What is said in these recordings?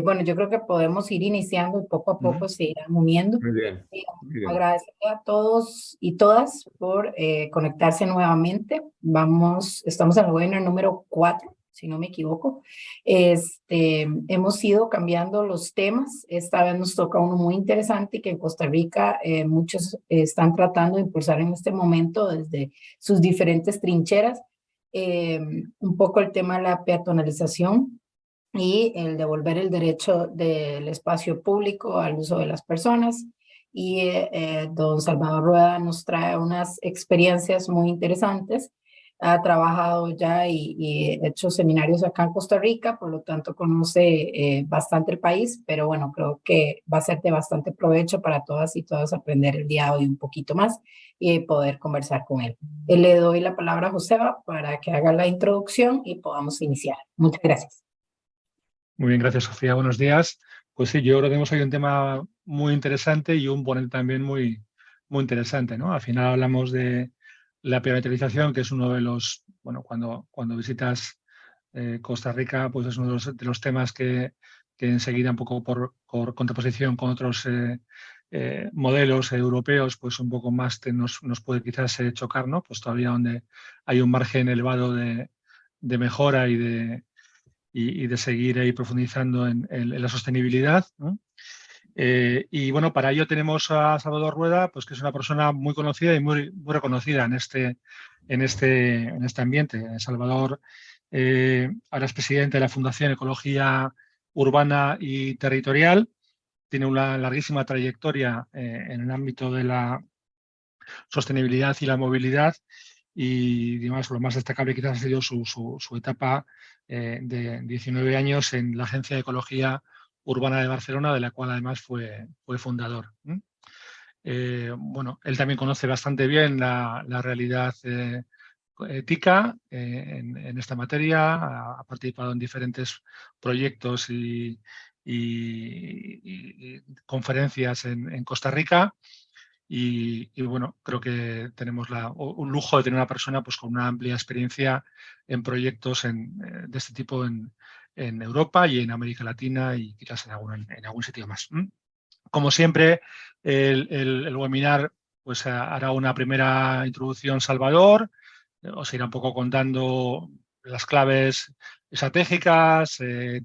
Bueno, yo creo que podemos ir iniciando y poco a Ujú. poco se irán uniendo. Muy bien, Eh, muy bien. Agradecerle a todos y todas por conectarse nuevamente. Estamos en el webinar número 4, si no me equivoco. Hemos ido cambiando los temas. Esta vez nos toca uno muy interesante y que en Costa Rica muchos están tratando de impulsar en este momento desde sus diferentes trincheras. Eh, un poco el tema de la peatonalización y el devolver el derecho del espacio público al uso de las personas. Y don Salvador Rueda nos trae unas experiencias muy interesantes. Ha trabajado ya y hecho seminarios acá en Costa Rica, por lo tanto conoce bastante el país, pero bueno, creo que va a ser de bastante provecho para todas y todos aprender el día de hoy un poquito más y poder conversar con él. Le doy la palabra a Joseba para que haga la introducción y podamos iniciar. Muchas gracias. Muy bien, gracias, Sofía. Buenos días. Pues sí, yo creo que tenemos hoy un tema muy interesante y un ponente también muy interesante, ¿no? Al final hablamos de la peatonalización, que es uno de los, bueno, cuando visitas Costa Rica, pues es uno de los temas que enseguida, un poco por contraposición con otros modelos europeos, pues un poco más nos puede quizás chocar, ¿no? Pues todavía donde hay un margen elevado de mejora y de seguir ahí profundizando en la sostenibilidad, ¿no? Y bueno, para ello tenemos a Salvador Rueda, pues que es una persona muy conocida y muy reconocida en este ambiente. Salvador ahora es presidente de la Fundación Ecología Urbana y Territorial. Tiene una larguísima trayectoria en el ámbito de la sostenibilidad y la movilidad. Y digamos, lo más destacable quizás ha sido su etapa de 19 años en la Agencia de Ecología Urbana de Barcelona, de la cual además fue fundador. Bueno, él también conoce bastante bien la realidad ética en esta materia, ha participado en diferentes proyectos y conferencias en Costa Rica. Y bueno, creo que tenemos un lujo de tener una persona pues, con una amplia experiencia en proyectos de este tipo en Europa y en América Latina y quizás en algún sitio más. Como siempre, el webinar pues, hará una primera introducción Salvador, os irá un poco contando las claves estratégicas,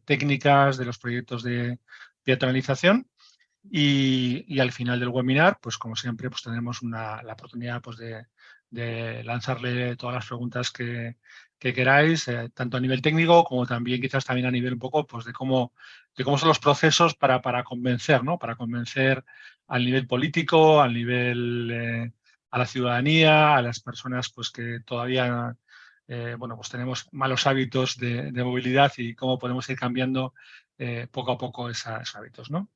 técnicas de los proyectos de peatonalización. Y al final del webinar, pues como siempre, pues tendremos la oportunidad pues, de lanzarle todas las preguntas que queráis, tanto a nivel técnico como también quizás también a nivel un poco pues, de cómo son los procesos para convencer, ¿no? Para convencer al nivel político, al nivel a la ciudadanía, a las personas pues, que todavía bueno, pues tenemos malos hábitos de movilidad y cómo podemos ir cambiando poco a poco esos hábitos, ¿no?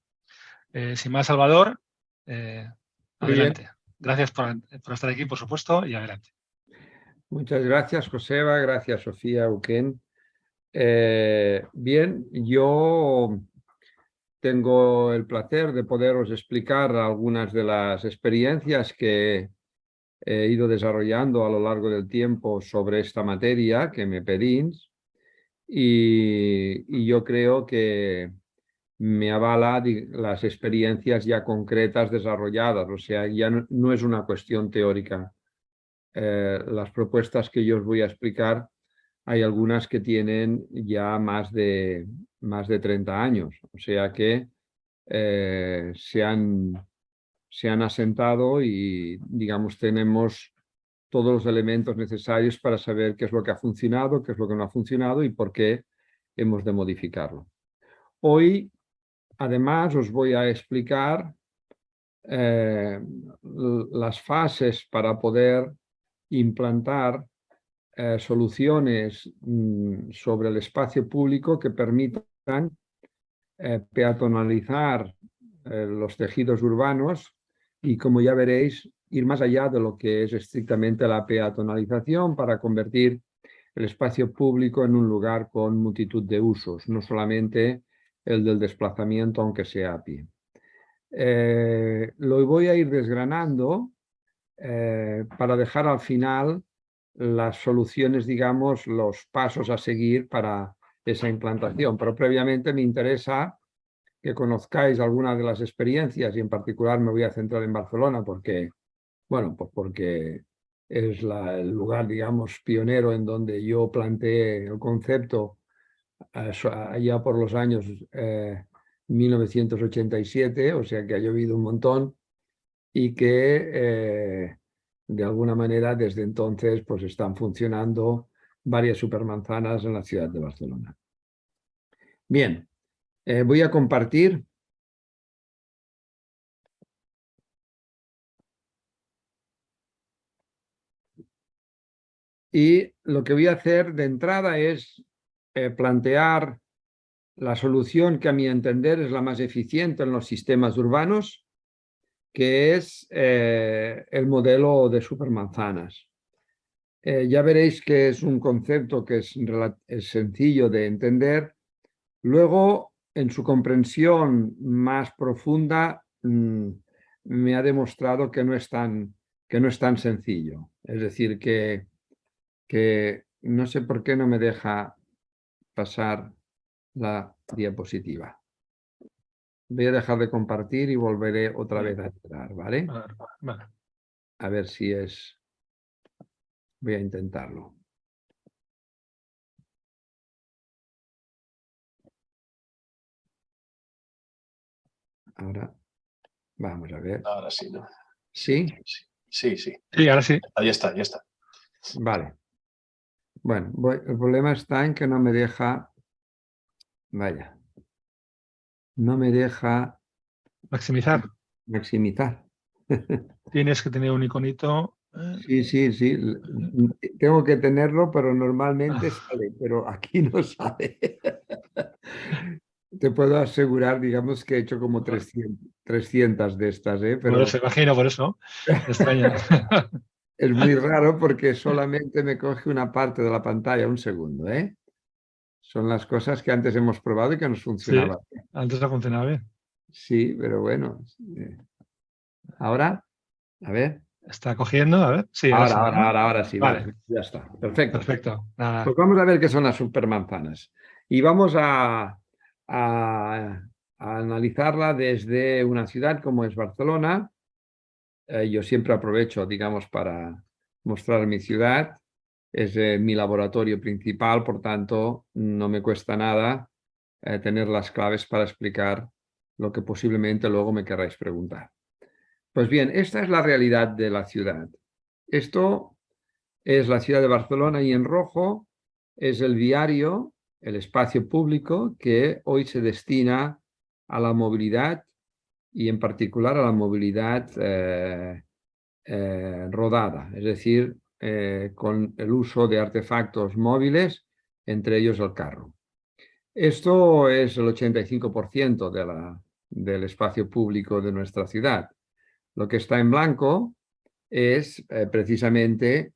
Sin más, Salvador, eh, Muy bien, adelante. Gracias por estar aquí, por supuesto, y adelante. muchas gracias, Joseba, gracias, Sofía Uquén. Bien, yo tengo el placer de poderos explicar algunas de las experiencias que he ido desarrollando a lo largo del tiempo sobre esta materia que me pedís y yo creo que me avala las experiencias ya concretas desarrolladas, o sea, ya no es una cuestión teórica. Las propuestas que yo os voy a explicar, hay algunas que tienen ya más de 30 años, o sea que se han asentado y, digamos, tenemos todos los elementos necesarios para saber qué es lo que ha funcionado, qué es lo que no ha funcionado y por qué hemos de modificarlo. Hoy, además, os voy a explicar las fases para poder implantar soluciones sobre el espacio público que permitan peatonalizar los tejidos urbanos y, como ya veréis, ir más allá de lo que es estrictamente la peatonalización para convertir el espacio público en un lugar con multitud de usos, no solamente el del desplazamiento, aunque sea a pie. Lo voy a ir desgranando para dejar al final las soluciones, digamos, los pasos a seguir para esa implantación. Pero previamente me interesa que conozcáis algunas de las experiencias y en particular me voy a centrar en Barcelona porque, bueno, pues porque es el lugar, digamos, pionero en donde yo planteé el concepto allá por los años 1987, o sea que ha llovido un montón y que de alguna manera desde entonces pues están funcionando varias supermanzanas en la ciudad de Barcelona. Bien, voy a compartir. Y lo que voy a hacer de entrada es plantear la solución que a mi entender es la más eficiente en los sistemas urbanos, que es el modelo de supermanzanas. Ya veréis que es un concepto que es sencillo de entender. Luego, en su comprensión más profunda, me ha demostrado que no es tan sencillo. Es decir, que no sé por qué no me deja pasar la diapositiva. Voy a dejar de compartir y volveré otra vez a entrar, ¿vale? Vale. A ver si es... Voy a intentarlo. Ahora, vamos a ver. Ahora sí, ¿no? ¿Sí? Sí, sí. Sí, ahora sí. Ahí está, ya está. Vale. Bueno, el problema está en que no me deja... Vaya. No me deja Maximizar. maximizar. Tienes que tener un iconito. Sí. Tengo que tenerlo, pero normalmente sale, pero aquí no sale. Te puedo asegurar, digamos, que he hecho como 300 de estas, Por pero eso, imagino, por eso. Me extraña. es muy raro porque solamente me coge una parte de la pantalla. Un segundo, ¿eh? Son las cosas que antes hemos probado y que nos Sí, funcionaban. antes ha funcionado bien. Sí, pero bueno. Ahora, a ver. Está cogiendo, a ver. Sí, ahora sí, ¿no? Ahora sí, Vale, vale. Ya está. Perfecto. perfecto. Nada. Pues vamos a ver qué son las supermanzanas. Y vamos a analizarla desde una ciudad como es Barcelona. Yo siempre aprovecho, digamos, para mostrar mi ciudad. Es mi laboratorio principal, por tanto, no me cuesta nada tener las claves para explicar lo que posiblemente luego me querráis preguntar. Pues bien, esta es la realidad de la ciudad. Esto es la ciudad de Barcelona y en rojo es el viario, el espacio público que hoy se destina a la movilidad y en particular a la movilidad rodada, es decir, con el uso de artefactos móviles, entre ellos el carro. Esto es el 85% del espacio público de nuestra ciudad. Lo que está en blanco es precisamente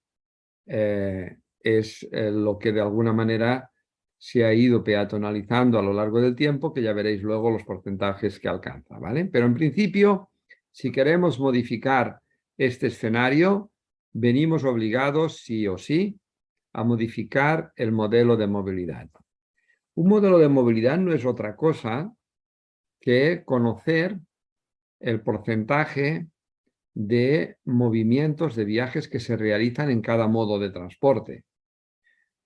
lo que de alguna manera se ha ido peatonalizando a lo largo del tiempo, que ya veréis luego los porcentajes que alcanza, ¿vale? Pero en principio, si queremos modificar este escenario, venimos obligados, sí o sí, a modificar el modelo de movilidad. Un modelo de movilidad no es otra cosa que conocer el porcentaje de movimientos, de viajes que se realizan en cada modo de transporte.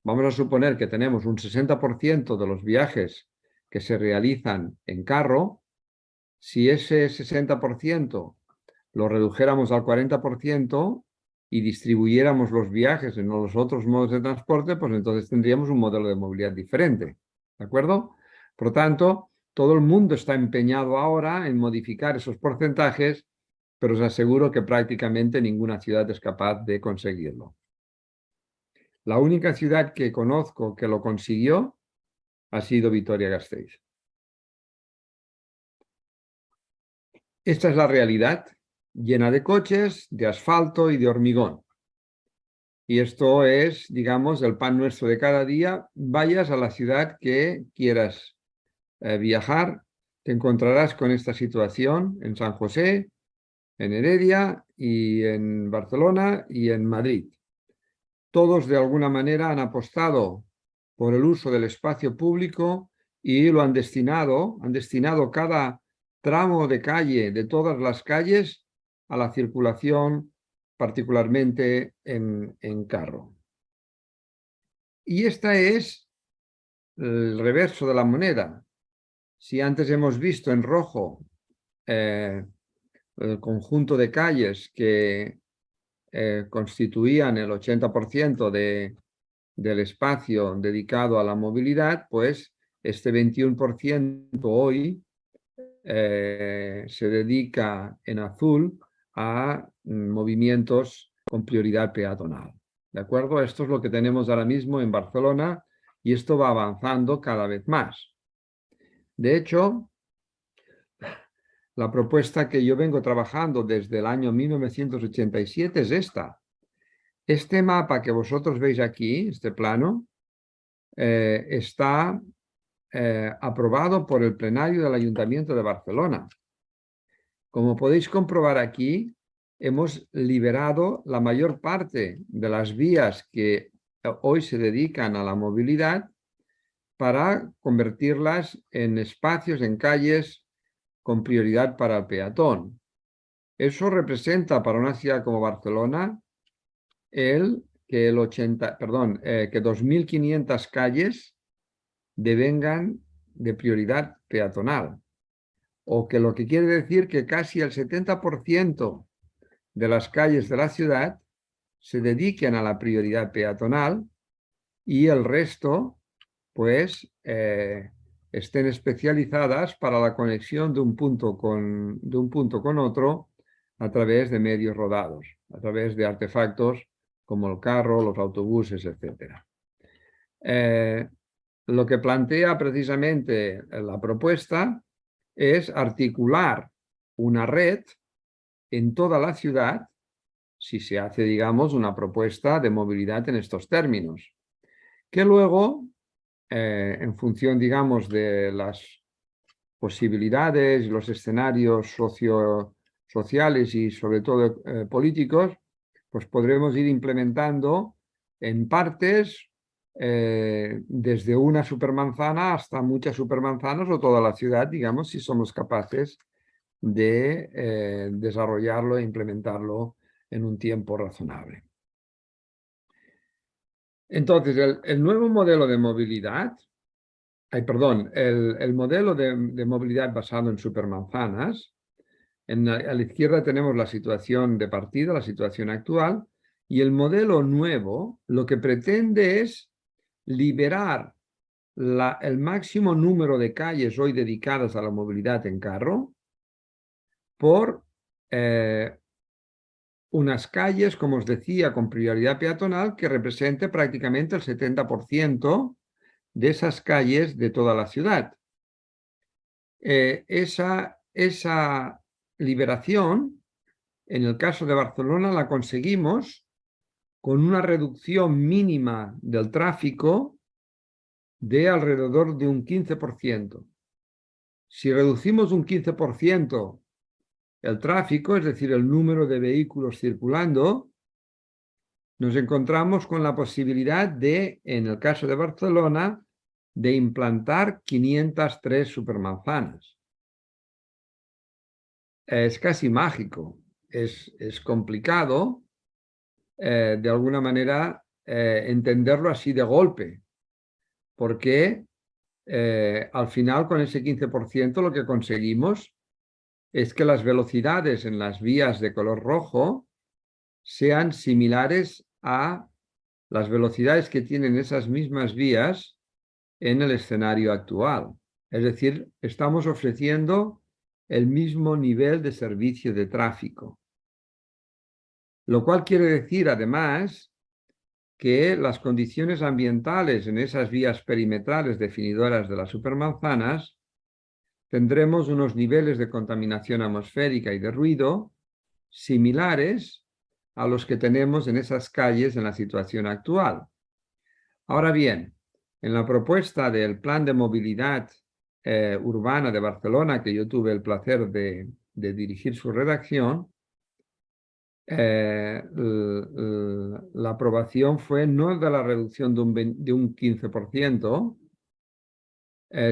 Vamos a suponer que tenemos un 60% de los viajes que se realizan en carro. Si ese 60% lo redujéramos al 40% y distribuyéramos los viajes en los otros modos de transporte, pues entonces tendríamos un modelo de movilidad diferente. ¿De acuerdo? Por lo tanto, todo el mundo está empeñado ahora en modificar esos porcentajes, pero os aseguro que prácticamente ninguna ciudad es capaz de conseguirlo. La única ciudad que conozco que lo consiguió ha sido Vitoria-Gasteiz. Esta es la realidad, llena de coches, de asfalto y de hormigón. Y esto es, digamos, el pan nuestro de cada día. Vayas a la ciudad que quieras viajar, te encontrarás con esta situación en San José, en Heredia y en Barcelona y en Madrid. Todos de alguna manera han apostado por el uso del espacio público y lo han destinado cada tramo de calle, de todas las calles, a la circulación, particularmente en carro. Y este es el reverso de la moneda. Si antes hemos visto en rojo el conjunto de calles que constituían el 80% del espacio dedicado a la movilidad, pues este 21% hoy se dedica en azul a movimientos con prioridad peatonal. ¿De acuerdo? Esto es lo que tenemos ahora mismo en Barcelona y esto va avanzando cada vez más. De hecho, la propuesta que yo vengo trabajando desde el año 1987 es esta. Este mapa que vosotros veis aquí, este plano, está aprobado por el plenario del Ayuntamiento de Barcelona. Como podéis comprobar aquí, hemos liberado la mayor parte de las vías que hoy se dedican a la movilidad para convertirlas en espacios, en calles con prioridad para el peatón. Eso representa para una ciudad como Barcelona que 2.500 calles devengan de prioridad peatonal. O que lo que quiere decir que casi el 70% de las calles de la ciudad se dediquen a la prioridad peatonal y el resto, pues, estén especializadas para la conexión de un punto con otro a través de medios rodados, a través de artefactos como el carro, los autobuses, etc. Lo que plantea precisamente la propuesta es articular una red en toda la ciudad, si se hace, digamos, una propuesta de movilidad en estos términos, que luego, en función, digamos, de las posibilidades, los escenarios sociales y sobre todo políticos, pues podremos ir implementando en partes desde una supermanzana hasta muchas supermanzanas o toda la ciudad, digamos, si somos capaces de desarrollarlo e implementarlo en un tiempo razonable. Entonces, el nuevo modelo de movilidad, el modelo de movilidad basado en supermanzanas, a la izquierda tenemos la situación de partida, la situación actual, y el modelo nuevo lo que pretende es liberar el máximo número de calles hoy dedicadas a la movilidad en carro por unas calles, como os decía, con prioridad peatonal que represente prácticamente el 70% de esas calles de toda la ciudad. Esa liberación, en el caso de Barcelona, la conseguimos con una reducción mínima del tráfico de alrededor de un 15%. Si reducimos un 15% el tráfico, es decir, el número de vehículos circulando, nos encontramos con la posibilidad de, en el caso de Barcelona, de implantar 503 supermanzanas. Es casi mágico, es complicado de alguna manera entenderlo así de golpe, porque al final con ese 15% lo que conseguimos es que las velocidades en las vías de color rojo sean similares a las velocidades que tienen esas mismas vías en el escenario actual. Es decir, estamos ofreciendo el mismo nivel de servicio de tráfico. Lo cual quiere decir, además, que las condiciones ambientales en esas vías perimetrales definidoras de las supermanzanas tendremos unos niveles de contaminación atmosférica y de ruido similares a los que tenemos en esas calles en la situación actual. Ahora bien, en la propuesta del Plan de Movilidad Urbana de Barcelona, que yo tuve el placer de dirigir su redacción, la aprobación fue no de la reducción de un 15%,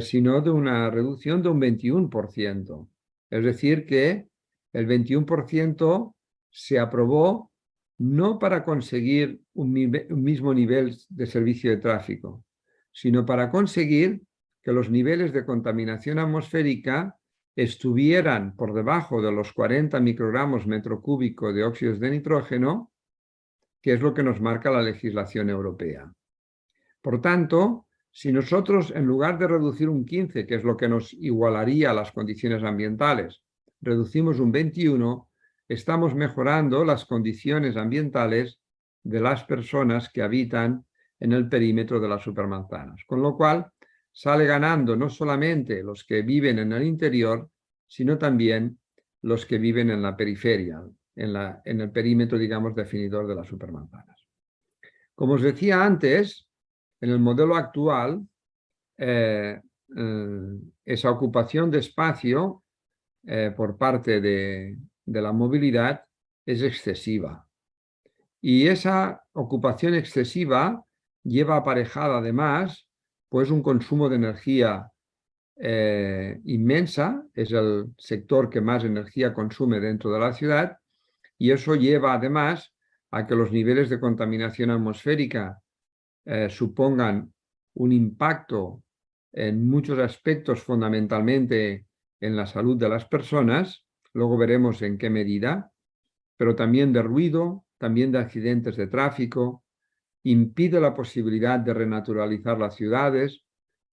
sino de una reducción de un 21%. Es decir, que el 21% se aprobó no para conseguir un mismo nivel de servicio de tráfico, sino para conseguir que los niveles de contaminación atmosférica estuvieran por debajo de los 40 microgramos metro cúbico de óxidos de nitrógeno, que es lo que nos marca la legislación europea. Por tanto, si nosotros, en lugar de reducir un 15, que es lo que nos igualaría a las condiciones ambientales, reducimos un 21, estamos mejorando las condiciones ambientales de las personas que habitan en el perímetro de las supermanzanas. Con lo cual, sale ganando no solamente los que viven en el interior, sino también los que viven en la periferia, en el perímetro, digamos, definidor de las supermanzanas. Como os decía antes, en el modelo actual, esa ocupación de espacio por parte de la movilidad es excesiva. Y esa ocupación excesiva lleva aparejada además pues un consumo de energía inmensa, es el sector que más energía consume dentro de la ciudad, y eso lleva además a que los niveles de contaminación atmosférica supongan un impacto en muchos aspectos, fundamentalmente en la salud de las personas, luego veremos en qué medida, pero también de ruido, también de accidentes de tráfico, impide la posibilidad de renaturalizar las ciudades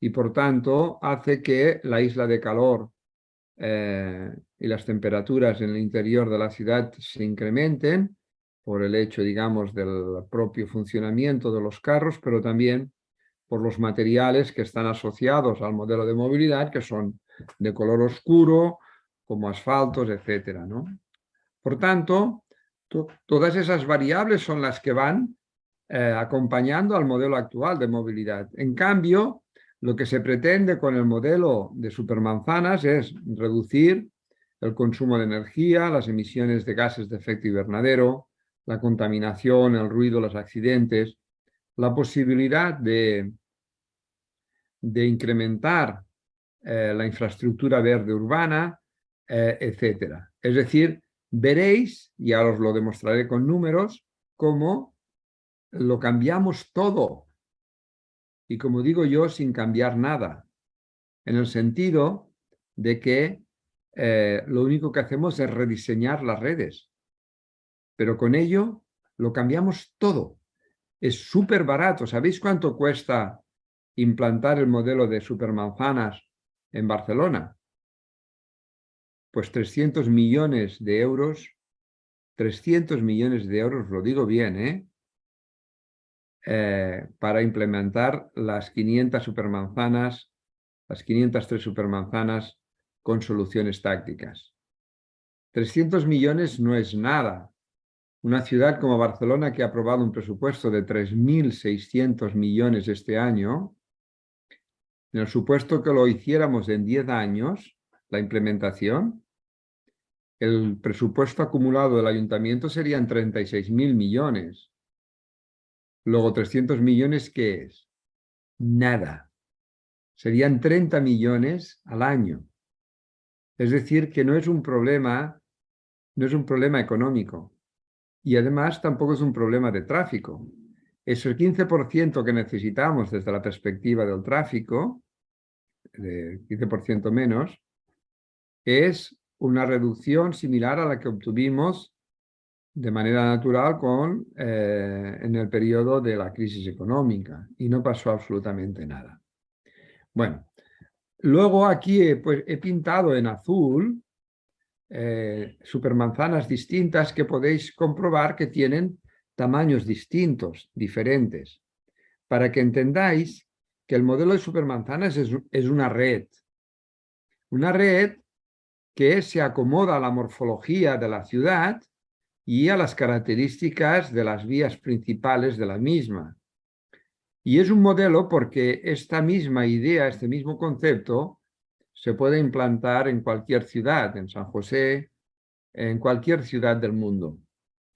y, por tanto, hace que la isla de calor y las temperaturas en el interior de la ciudad se incrementen por el hecho, digamos, del propio funcionamiento de los carros, pero también por los materiales que están asociados al modelo de movilidad, que son de color oscuro, como asfaltos, etcétera, ¿no? Por tanto, todas esas variables son las que van acompañando al modelo actual de movilidad. En cambio, lo que se pretende con el modelo de supermanzanas es reducir el consumo de energía, las emisiones de gases de efecto invernadero, la contaminación, el ruido, los accidentes, la posibilidad de incrementar la infraestructura verde urbana, etcétera. Es decir, veréis, y ahora os lo demostraré con números, cómo lo cambiamos todo. Y como digo yo, sin cambiar nada. En el sentido de que lo único que hacemos es rediseñar las redes. Pero con ello lo cambiamos todo. Es súper barato. ¿Sabéis cuánto cuesta implantar el modelo de supermanzanas en Barcelona? Pues 300 millones de euros. 300 millones de euros, lo digo bien, para implementar las 500 supermanzanas, las 503 supermanzanas con soluciones tácticas. 300 millones no es nada. Una ciudad como Barcelona, que ha aprobado un presupuesto de 3.600 millones este año, en el supuesto que lo hiciéramos en 10 años, la implementación, el presupuesto acumulado del ayuntamiento serían 36.000 millones. Luego, 300 millones, ¿qué es? Nada. Serían 30 millones al año. Es decir, que no es un problema económico. Y además tampoco es un problema de tráfico. Es el 15% que necesitamos desde la perspectiva del tráfico, de 15% menos, es una reducción similar a la que obtuvimos de manera natural en el periodo de la crisis económica, y no pasó absolutamente nada. Bueno, luego aquí he pintado en azul supermanzanas distintas que podéis comprobar que tienen tamaños distintos, diferentes, para que entendáis que el modelo de supermanzanas es una red que se acomoda a la morfología de la ciudad y a las características de las vías principales de la misma. Y es un modelo porque esta misma idea, este mismo concepto, se puede implantar en cualquier ciudad, en San José, en cualquier ciudad del mundo.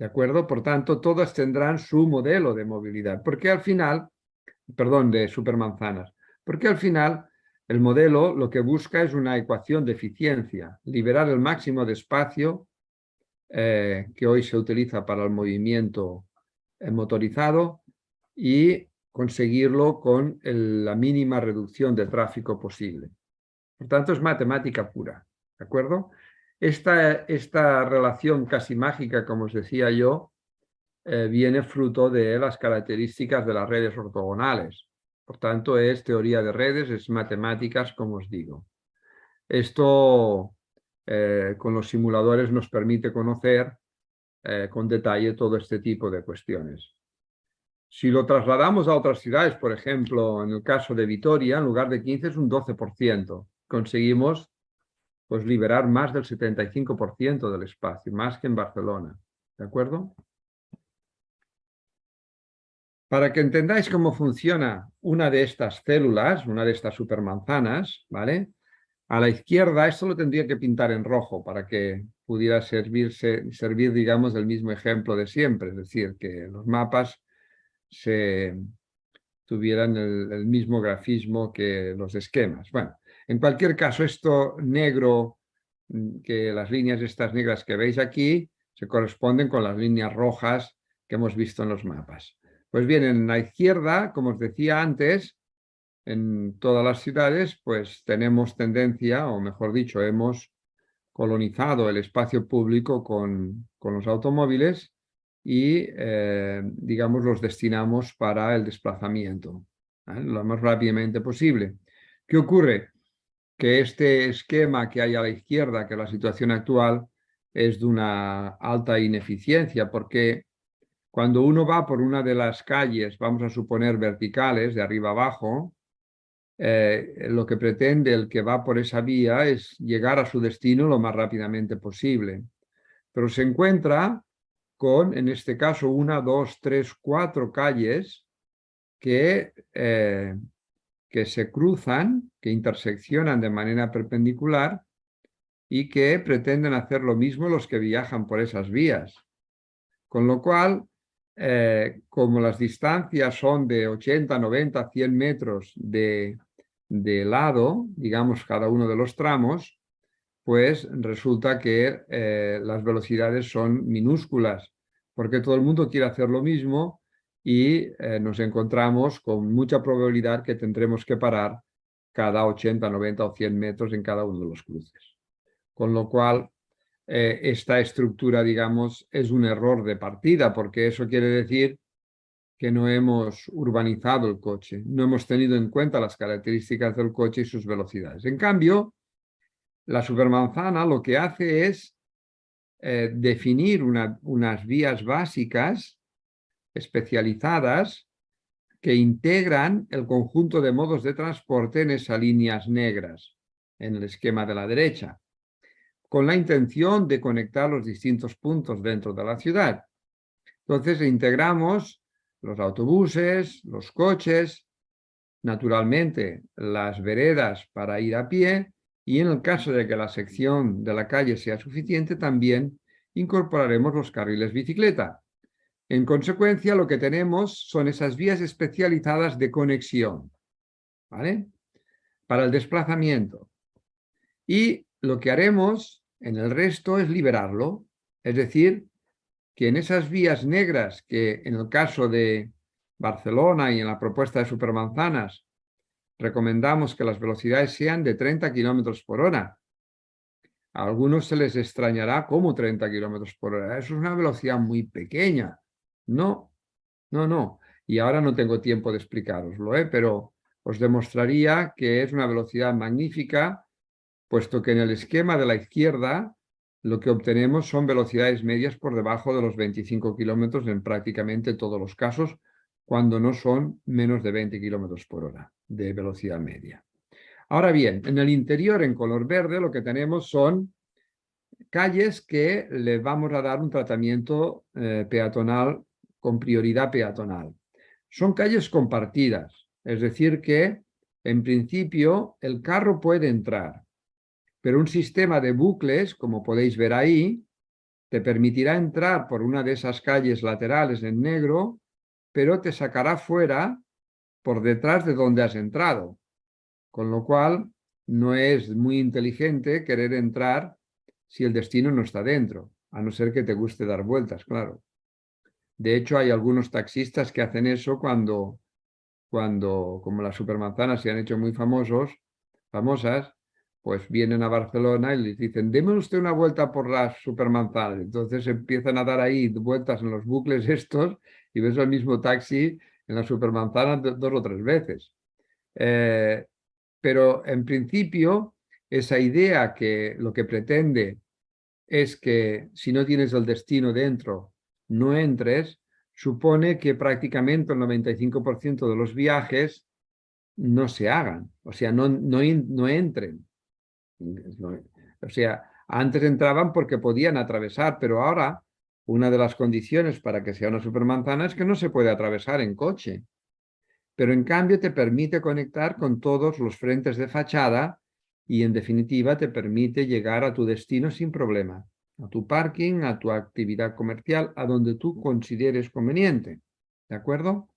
¿De acuerdo? Por tanto, todas tendrán su modelo de movilidad, porque al final, perdón, de supermanzanas, porque al final el modelo lo que busca es una ecuación de eficiencia, liberar el máximo de espacio que hoy se utiliza para el movimiento motorizado y conseguirlo con la mínima reducción de tráfico posible. Por tanto, es matemática pura, ¿de acuerdo? Esta relación casi mágica, como os decía yo, viene fruto de las características de las redes ortogonales. Por tanto, es teoría de redes, es matemáticas, como os digo. Esto con los simuladores nos permite conocer con detalle todo este tipo de cuestiones. Si lo trasladamos a otras ciudades, por ejemplo, en el caso de Vitoria, en lugar de 15 es un 12%. Conseguimos pues, liberar más del 75% del espacio, más que en Barcelona. ¿De acuerdo? Para que entendáis cómo funciona una de estas células, una de estas supermanzanas, ¿vale? A la izquierda, esto lo tendría que pintar en rojo para que pudiera servir, digamos, del mismo ejemplo de siempre, es decir, que los mapas tuvieran el mismo grafismo que los esquemas. Bueno, en cualquier caso, esto negro, que las líneas estas negras que veis aquí, se corresponden con las líneas rojas que hemos visto en los mapas. Pues bien, en la izquierda, como os decía antes, en todas las ciudades, pues tenemos tendencia, o mejor dicho, hemos colonizado el espacio público con los automóviles y, digamos, los destinamos para el desplazamiento, ¿vale? Lo más rápidamente posible. ¿Qué ocurre? Que este esquema que hay a la izquierda, que la situación actual, es de una alta ineficiencia, porque cuando uno va por una de las calles, vamos a suponer verticales, de arriba abajo, lo que pretende el que va por esa vía es llegar a su destino lo más rápidamente posible. Pero se encuentra con, en este caso, 1, 2, 3, 4 calles que se cruzan, que interseccionan de manera perpendicular y que pretenden hacer lo mismo los que viajan por esas vías. Con lo cual, como las distancias son de 80, 90, 100 metros de lado, digamos, cada uno de los tramos, pues resulta que las velocidades son minúsculas, porque todo el mundo quiere hacer lo mismo y nos encontramos con mucha probabilidad que tendremos que parar cada 80, 90 o 100 metros en cada uno de los cruces. Con lo cual, esta estructura, digamos, es un error de partida, porque eso quiere decir que no hemos urbanizado el coche, no hemos tenido en cuenta las características del coche y sus velocidades. En cambio, la supermanzana lo que hace es definir unas vías básicas especializadas que integran el conjunto de modos de transporte en esas líneas negras, en el esquema de la derecha, con la intención de conectar los distintos puntos dentro de la ciudad. Entonces integramos los autobuses, los coches, naturalmente las veredas para ir a pie y en el caso de que la sección de la calle sea suficiente también incorporaremos los carriles bicicleta. En consecuencia lo que tenemos son esas vías especializadas de conexión, ¿vale? Para el desplazamiento. Y lo que haremos en el resto es liberarlo, es decir, que en esas vías negras que en el caso de Barcelona y en la propuesta de supermanzanas recomendamos que las velocidades sean de 30 kilómetros por hora. A algunos se les extrañará cómo 30 kilómetros por hora. Eso es una velocidad muy pequeña. No, no, no. Y ahora no tengo tiempo de explicároslo, pero os demostraría que es una velocidad magnífica, puesto que en el esquema de la izquierda lo que obtenemos son velocidades medias por debajo de los 25 kilómetros en prácticamente todos los casos, cuando no son menos de 20 kilómetros por hora de velocidad media. Ahora bien, en el interior en color verde lo que tenemos son calles que le vamos a dar un tratamiento peatonal con prioridad peatonal. Son calles compartidas, es decir que en principio el carro puede entrar, pero un sistema de bucles, como podéis ver ahí, te permitirá entrar por una de esas calles laterales en negro, pero te sacará fuera por detrás de donde has entrado. Con lo cual, no es muy inteligente querer entrar si el destino no está dentro, a no ser que te guste dar vueltas, claro. De hecho, hay algunos taxistas que hacen eso cuando como las supermanzanas se han hecho muy famosas, pues vienen a Barcelona y les dicen, deme usted una vuelta por las supermanzanas. Entonces empiezan a dar ahí vueltas en los bucles estos y ves el mismo taxi en las supermanzanas 2 o 3 veces. Pero en principio, esa idea que lo que pretende es que si no tienes el destino dentro, no entres, supone que prácticamente el 95% de los viajes no se hagan, o sea, no entren. O sea, antes entraban porque podían atravesar, pero ahora una de las condiciones para que sea una supermanzana es que no se puede atravesar en coche. Pero en cambio te permite conectar con todos los frentes de fachada y en definitiva te permite llegar a tu destino sin problema, a tu parking, a tu actividad comercial, a donde tú consideres conveniente. ¿De acuerdo?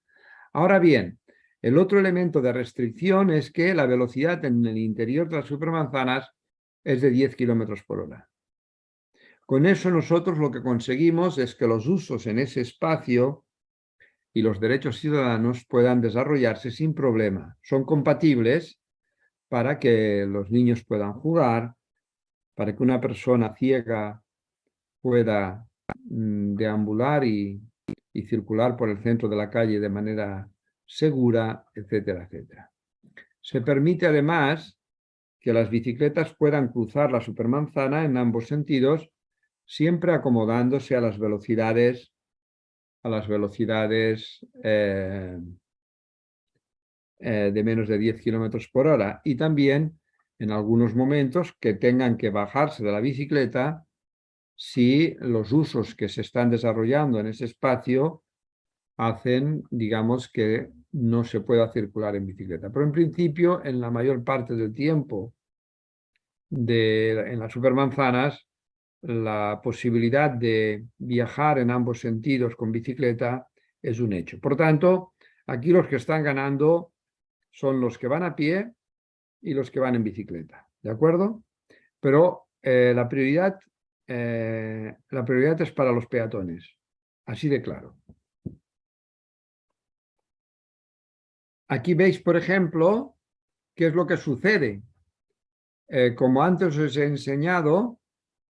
Ahora bien, el otro elemento de restricción es que la velocidad en el interior de las supermanzanas es de 10 kilómetros por hora. Con eso nosotros lo que conseguimos es que los usos en ese espacio y los derechos ciudadanos puedan desarrollarse sin problema. Son compatibles para que los niños puedan jugar, para que una persona ciega pueda deambular y circular por el centro de la calle de manera segura, etcétera, etcétera. Se permite además que las bicicletas puedan cruzar la supermanzana en ambos sentidos, siempre acomodándose a las velocidades de menos de 10 kilómetros por hora y también en algunos momentos que tengan que bajarse de la bicicleta si los usos que se están desarrollando en ese espacio hacen, digamos, que no se pueda circular en bicicleta. Pero en principio, en la mayor parte del tiempo en las supermanzanas, la posibilidad de viajar en ambos sentidos con bicicleta es un hecho. Por tanto, aquí los que están ganando son los que van a pie y los que van en bicicleta, ¿de acuerdo? Pero la prioridad es para los peatones, así de claro. Aquí veis, por ejemplo, qué es lo que sucede. Como antes os he enseñado,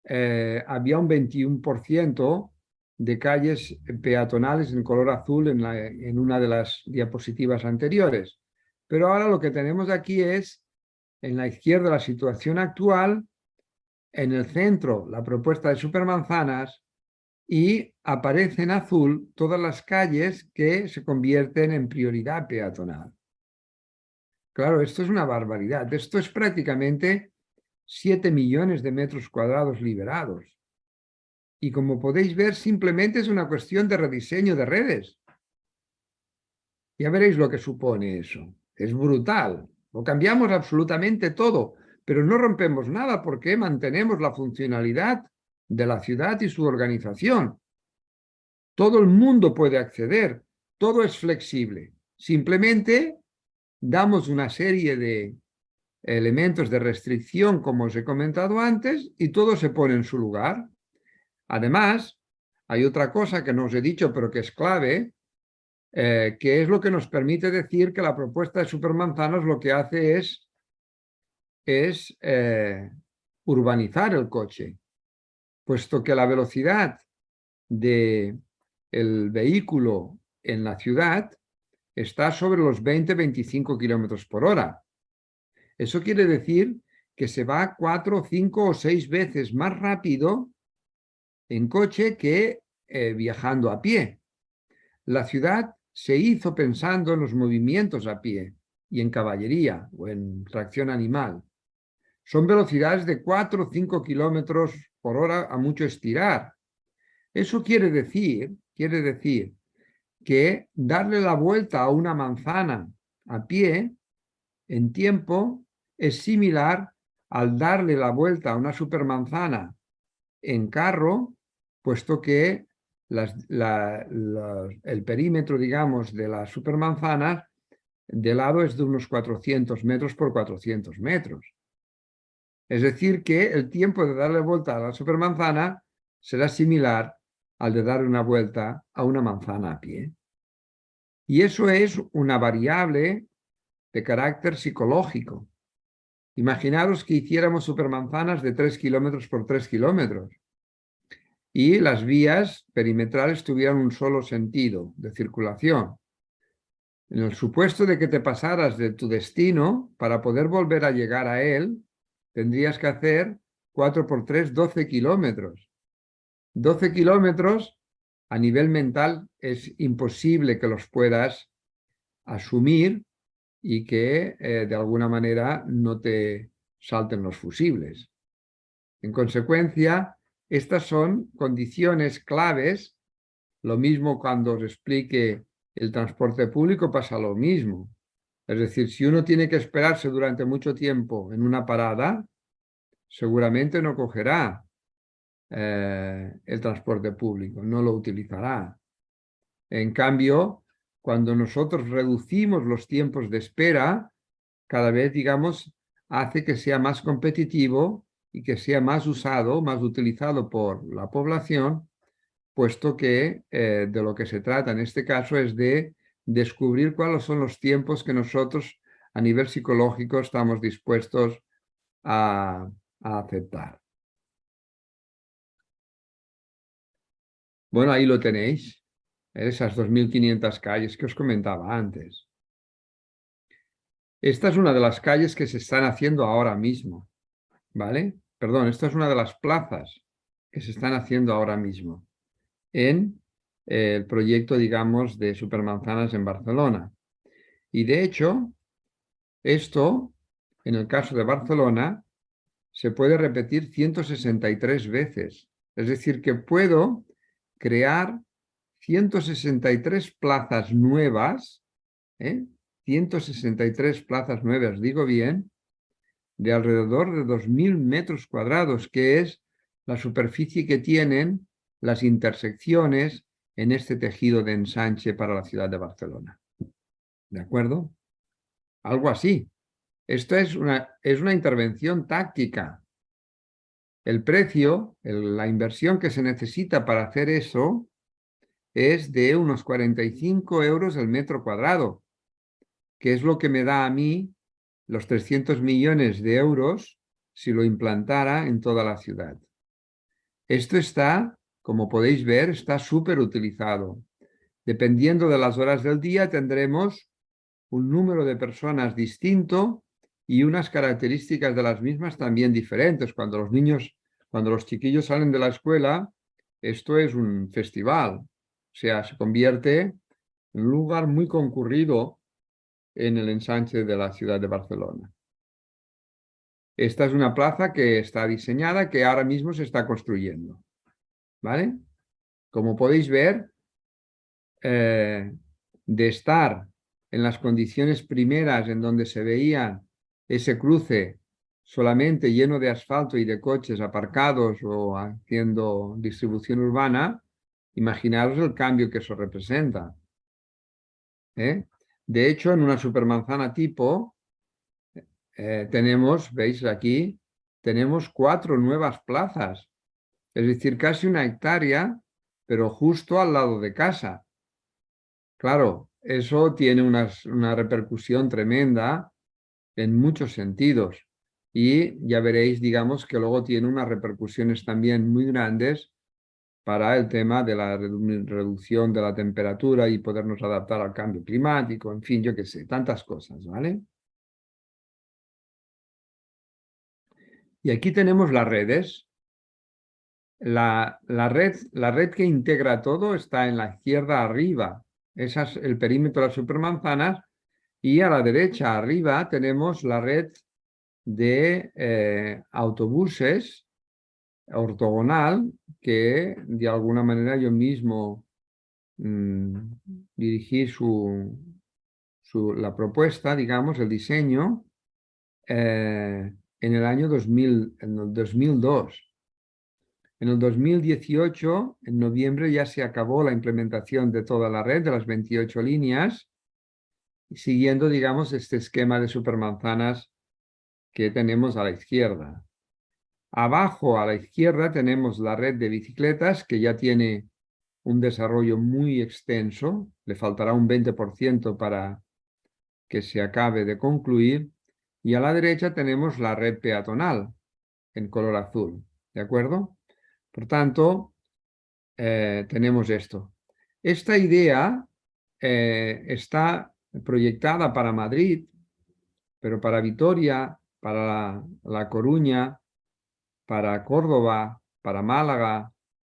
había un 21% de calles peatonales en color azul en una de las diapositivas anteriores. Pero ahora lo que tenemos aquí es, en la izquierda, la situación actual, en el centro, la propuesta de supermanzanas, y aparece en azul todas las calles que se convierten en prioridad peatonal. Claro, esto es una barbaridad. Esto es prácticamente 7 millones de metros cuadrados liberados. Y como podéis ver, simplemente es una cuestión de rediseño de redes. Ya veréis lo que supone eso. Es brutal. Lo cambiamos absolutamente todo, pero no rompemos nada porque mantenemos la funcionalidad de la ciudad y su organización. Todo el mundo puede acceder, todo es flexible. Simplemente damos una serie de elementos de restricción, como os he comentado antes, y todo se pone en su lugar. Además, hay otra cosa que no os he dicho, pero que es clave, que es lo que nos permite decir que la propuesta de supermanzanas lo que hace es urbanizar el coche, puesto que la velocidad del vehículo en la ciudad está sobre los 20-25 kilómetros por hora. Eso quiere decir que se va 4, 5 o 6 veces más rápido en coche que viajando a pie. La ciudad se hizo pensando en los movimientos a pie y en caballería o en tracción animal. Son velocidades de 4 o 5 kilómetros por hora a mucho estirar. Eso quiere decir que darle la vuelta a una manzana a pie en tiempo es similar al darle la vuelta a una supermanzana en carro puesto que el perímetro, digamos, de las supermanzanas de lado es de unos 400 metros por 400 metros. Es decir, que el tiempo de darle vuelta a la supermanzana será similar al de dar una vuelta a una manzana a pie. Y eso es una variable de carácter psicológico. Imaginaros que hiciéramos supermanzanas de 3 kilómetros por 3 kilómetros y las vías perimetrales tuvieran un solo sentido de circulación. En el supuesto de que te pasaras de tu destino, para poder volver a llegar a él, tendrías que hacer 4 por 3, 12 kilómetros. 12 kilómetros a nivel mental es imposible que los puedas asumir y que de alguna manera no te salten los fusibles. En consecuencia, estas son condiciones claves. Lo mismo cuando os explique el transporte público pasa lo mismo. Es decir, si uno tiene que esperarse durante mucho tiempo en una parada, seguramente no cogerá el transporte público, no lo utilizará. En cambio, cuando nosotros reducimos los tiempos de espera, cada vez, digamos, hace que sea más competitivo y que sea más usado, más utilizado por la población, puesto que de lo que se trata en este caso es de descubrir cuáles son los tiempos que nosotros a nivel psicológico estamos dispuestos a aceptar. Bueno, ahí lo tenéis, esas 2.500 calles que os comentaba antes. Esta es una de las calles que se están haciendo ahora mismo, ¿vale? Perdón, esta es una de las plazas que se están haciendo ahora mismo en el proyecto, digamos, de supermanzanas en Barcelona. Y de hecho, esto, en el caso de Barcelona, se puede repetir 163 veces. Es decir, que puedo crear 163 plazas nuevas, 163 plazas nuevas, digo bien, de alrededor de 2.000 metros cuadrados, que es la superficie que tienen las intersecciones en este tejido de ensanche para la ciudad de Barcelona. ¿De acuerdo? Algo así. Esto es una intervención táctica. El precio, la inversión que se necesita para hacer eso es de unos 45 euros el metro cuadrado, que es lo que me da a mí los 300 millones de euros si lo implantara en toda la ciudad. Esto está, como podéis ver, está súper utilizado. Dependiendo de las horas del día tendremos un número de personas distinto y unas características de las mismas también diferentes. Cuando los chiquillos salen de la escuela, esto es un festival. O sea, se convierte en un lugar muy concurrido en el ensanche de la ciudad de Barcelona. Esta es una plaza que está diseñada, que ahora mismo se está construyendo. ¿Vale? Como podéis ver, de estar en las condiciones primeras en donde se veía ese cruce solamente lleno de asfalto y de coches aparcados o haciendo distribución urbana, imaginaros el cambio que eso representa. De hecho, en una supermanzana tipo, tenemos, veis aquí, tenemos 4 nuevas plazas, es decir, casi 1 hectárea, pero justo al lado de casa. Claro, eso tiene una repercusión tremenda en muchos sentidos y ya veréis, digamos, que luego tiene unas repercusiones también muy grandes para el tema de la reducción de la temperatura y podernos adaptar al cambio climático, en fin, yo qué sé, tantas cosas, ¿vale? Y aquí tenemos las redes. La red que integra todo está en la izquierda arriba. Ese es el perímetro de las supermanzanas. Y a la derecha arriba tenemos la red de autobuses ortogonal que de alguna manera yo mismo dirigí la propuesta, digamos, el diseño en el año 2002. En el 2018, en noviembre, ya se acabó la implementación de toda la red, de las 28 líneas, siguiendo, digamos, este esquema de supermanzanas que tenemos a la izquierda. Abajo, a la izquierda, tenemos la red de bicicletas, que ya tiene un desarrollo muy extenso. Le faltará un 20% para que se acabe de concluir. Y a la derecha tenemos la red peatonal, en color azul. ¿De acuerdo? Por tanto, tenemos esto. Esta idea está proyectada para Madrid, pero para Vitoria, para La Coruña, para Córdoba, para Málaga,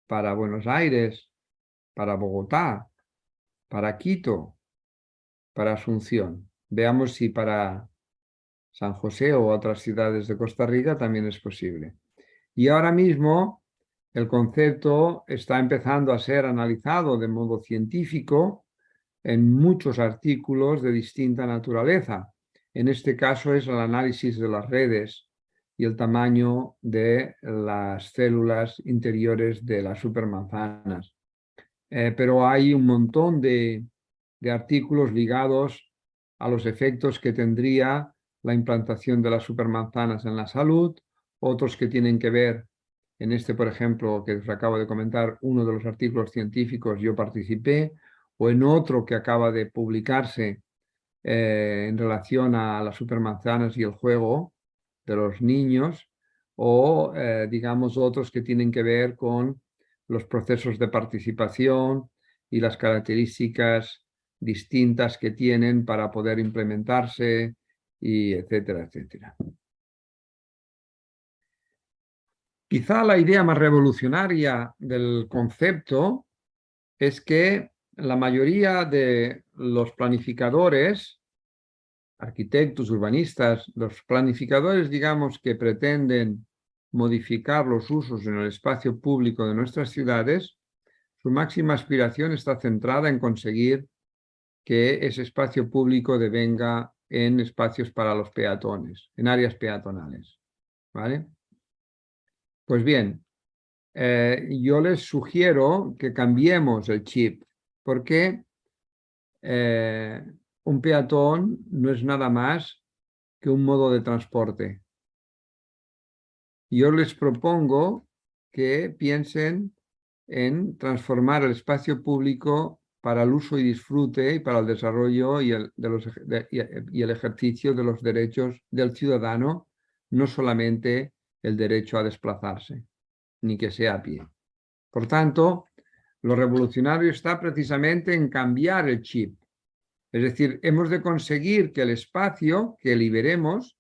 para Buenos Aires, para Bogotá, para Quito, para Asunción. Veamos si para San José o otras ciudades de Costa Rica también es posible. Y ahora mismo el concepto está empezando a ser analizado de modo científico en muchos artículos de distinta naturaleza. En este caso es el análisis de las redes y el tamaño de las células interiores de las supermanzanas. Pero hay un montón de artículos ligados a los efectos que tendría la implantación de las supermanzanas en la salud, otros que tienen que ver, en este, por ejemplo, que os acabo de comentar, uno de los artículos científicos yo participé, o en otro que acaba de publicarse en relación a las supermanzanas y el juego de los niños, o digamos otros que tienen que ver con los procesos de participación y las características distintas que tienen para poder implementarse, y etcétera, etcétera. Quizá la idea más revolucionaria del concepto es que la mayoría de los planificadores, arquitectos, urbanistas, los planificadores, digamos, que pretenden modificar los usos en el espacio público de nuestras ciudades, su máxima aspiración está centrada en conseguir que ese espacio público devenga en espacios para los peatones, en áreas peatonales. ¿Vale? Pues bien, yo les sugiero que cambiemos el chip, porque un peatón no es nada más que un modo de transporte. Yo les propongo que piensen en transformar el espacio público para el uso y disfrute y para el desarrollo y el ejercicio de los derechos del ciudadano, no solamente el derecho a desplazarse, ni que sea a pie. Por tanto, lo revolucionario está precisamente en cambiar el chip. Es decir, hemos de conseguir que el espacio que liberemos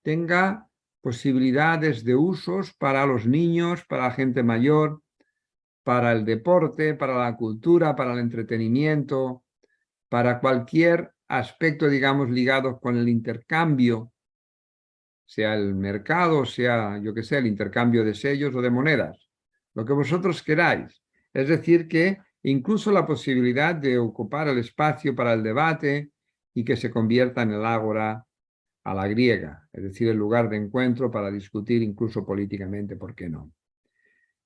tenga posibilidades de usos para los niños, para la gente mayor, para el deporte, para la cultura, para el entretenimiento, para cualquier aspecto, digamos, ligado con el intercambio, sea el mercado, sea, yo qué sé, el intercambio de sellos o de monedas, lo que vosotros queráis. Es decir, que incluso la posibilidad de ocupar el espacio para el debate y que se convierta en el ágora a la griega, es decir, el lugar de encuentro para discutir incluso políticamente, ¿por qué no?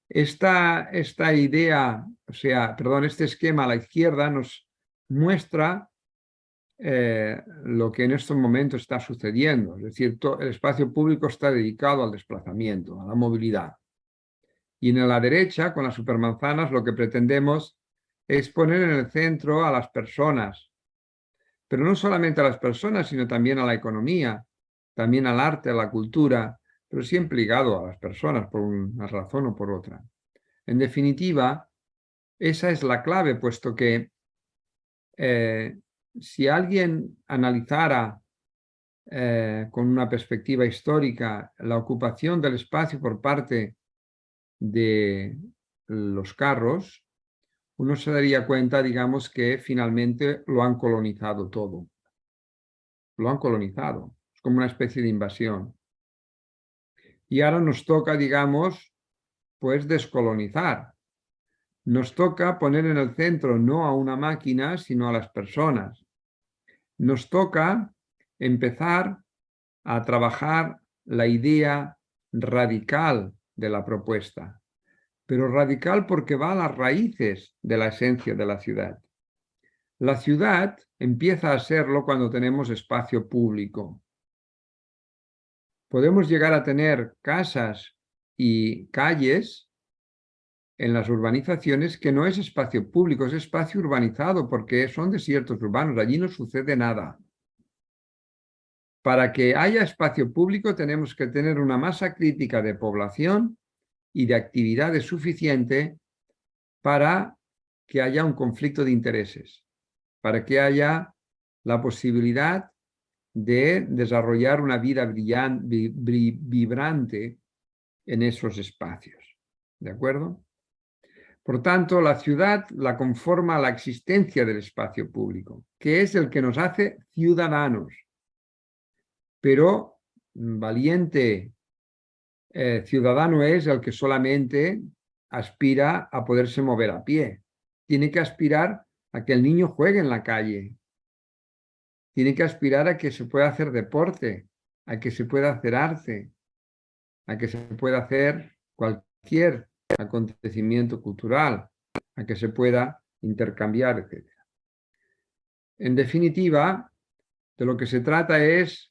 Esta idea, este esquema a la izquierda nos muestra lo que en estos momentos está sucediendo. Es decir, el espacio público está dedicado al desplazamiento, a la movilidad. Y en la derecha, con las supermanzanas, lo que pretendemos es poner en el centro a las personas, pero no solamente a las personas, sino también a la economía, también al arte, a la cultura, pero siempre ligado a las personas por una razón o por otra. En definitiva, esa es la clave, puesto que si alguien analizara con una perspectiva histórica la ocupación del espacio por parte de los carros, uno se daría cuenta, digamos, que finalmente lo han colonizado todo. Lo han colonizado. Es como una especie de invasión. Y ahora nos toca, digamos, pues descolonizar. Nos toca poner en el centro no a una máquina, sino a las personas. Nos toca empezar a trabajar la idea radical de la propuesta. pero radical porque va a las raíces de la esencia de la ciudad. La ciudad empieza a serlo cuando tenemos espacio público. Podemos llegar a tener casas y calles en las urbanizaciones que no es espacio público, es espacio urbanizado porque son desiertos urbanos, allí no sucede nada. Para que haya espacio público tenemos que tener una masa crítica de población y de actividades suficiente para que haya un conflicto de intereses, para que haya la posibilidad de desarrollar una vida vibrante en esos espacios. ¿De acuerdo? Por tanto, la ciudad la conforma la existencia del espacio público, que es el que nos hace ciudadanos. Pero valiente ciudadano es el que solamente aspira a poderse mover a pie. Tiene que aspirar a que el niño juegue en la calle. Tiene que aspirar a que se pueda hacer deporte, a que se pueda hacer arte, a que se pueda hacer cualquier acontecimiento cultural, a que se pueda intercambiar, etc. En definitiva, de lo que se trata es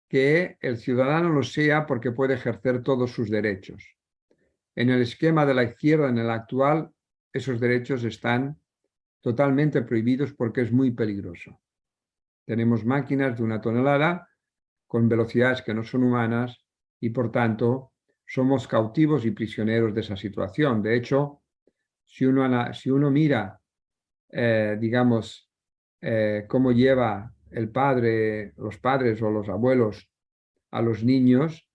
que el ciudadano lo sea porque puede ejercer todos sus derechos. En el esquema de la izquierda, en el actual, esos derechos están totalmente prohibidos porque es muy peligroso. Tenemos máquinas de 1 tonelada con velocidades que no son humanas y, por tanto, somos cautivos y prisioneros de esa situación. De hecho, si uno mira, digamos, cómo lleva los padres o los abuelos a los niños,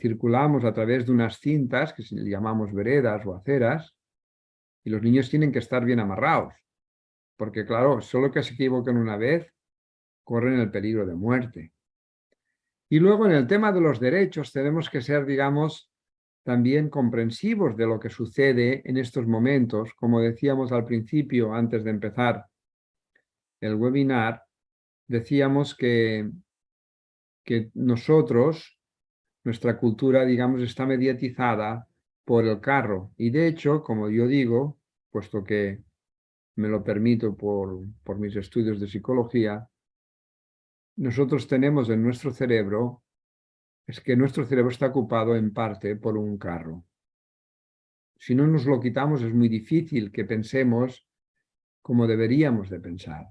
circulamos a través de unas cintas que llamamos veredas o aceras y los niños tienen que estar bien amarrados, porque claro, solo que se equivoquen una vez corren el peligro de muerte. Y luego en el tema de los derechos tenemos que ser, digamos, también comprensivos de lo que sucede en estos momentos. Como decíamos al principio, antes de empezar el webinar, decíamos que nosotros, nuestra cultura, digamos, está mediatizada por el carro. Y de hecho, como yo digo, puesto que me lo permito por mis estudios de psicología, nosotros tenemos en nuestro cerebro, es que nuestro cerebro está ocupado en parte por un carro. Si no nos lo quitamos es muy difícil que pensemos como deberíamos de pensar.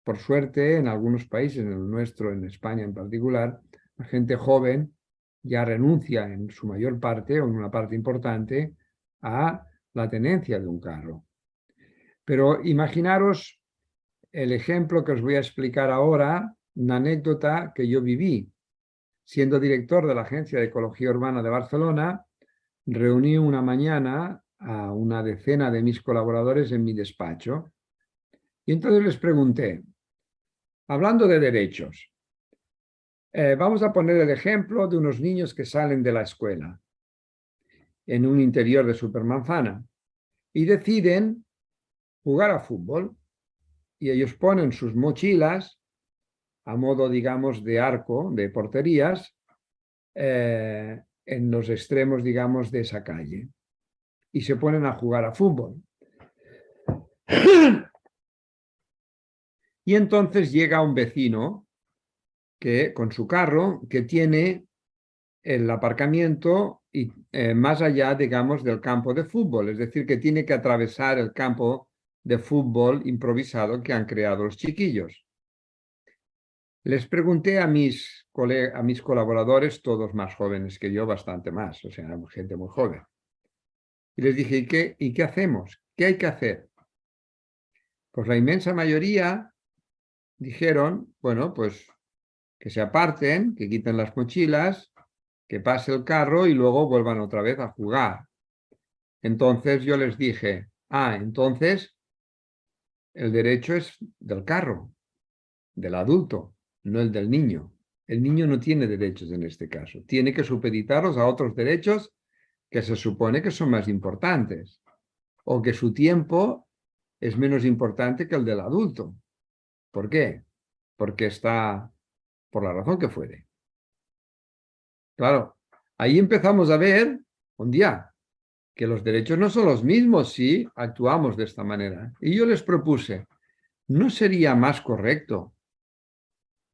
Por suerte, en algunos países, en el nuestro, en España en particular, la gente joven ya renuncia en su mayor parte o en una parte importante a la tenencia de un carro. Pero imaginaros el ejemplo que os voy a explicar ahora, una anécdota que yo viví. Siendo director de la Agencia de Ecología Urbana de Barcelona, reuní una mañana a una decena de mis colaboradores en mi despacho y entonces les pregunté, hablando de derechos, vamos a poner el ejemplo de unos niños que salen de la escuela en un interior de Supermanzana y deciden jugar a fútbol y ellos ponen sus mochilas a modo, digamos, de arco, de porterías, en los extremos, digamos, de esa calle y se ponen a jugar a fútbol. Y entonces llega un vecino que, con su carro que tiene el aparcamiento y, más allá, digamos, del campo de fútbol, es decir, que tiene que atravesar el campo de fútbol improvisado que han creado los chiquillos. Les pregunté a mis colaboradores, todos más jóvenes que yo, bastante más, o sea, gente muy joven. Y les dije, ¿y qué hacemos? ¿Qué hay que hacer? Pues la inmensa mayoría dijeron, bueno, pues que se aparten, que quiten las mochilas, que pase el carro y luego vuelvan otra vez a jugar. Entonces yo les dije, entonces el derecho es del carro, del adulto, no el del niño. El niño no tiene derechos en este caso. Tiene que supeditarlos a otros derechos que se supone que son más importantes o que su tiempo es menos importante que el del adulto. ¿Por qué? Porque está, por la razón que fuere. Claro, ahí empezamos a ver, un día, que los derechos no son los mismos si actuamos de esta manera. Y yo les propuse, ¿no sería más correcto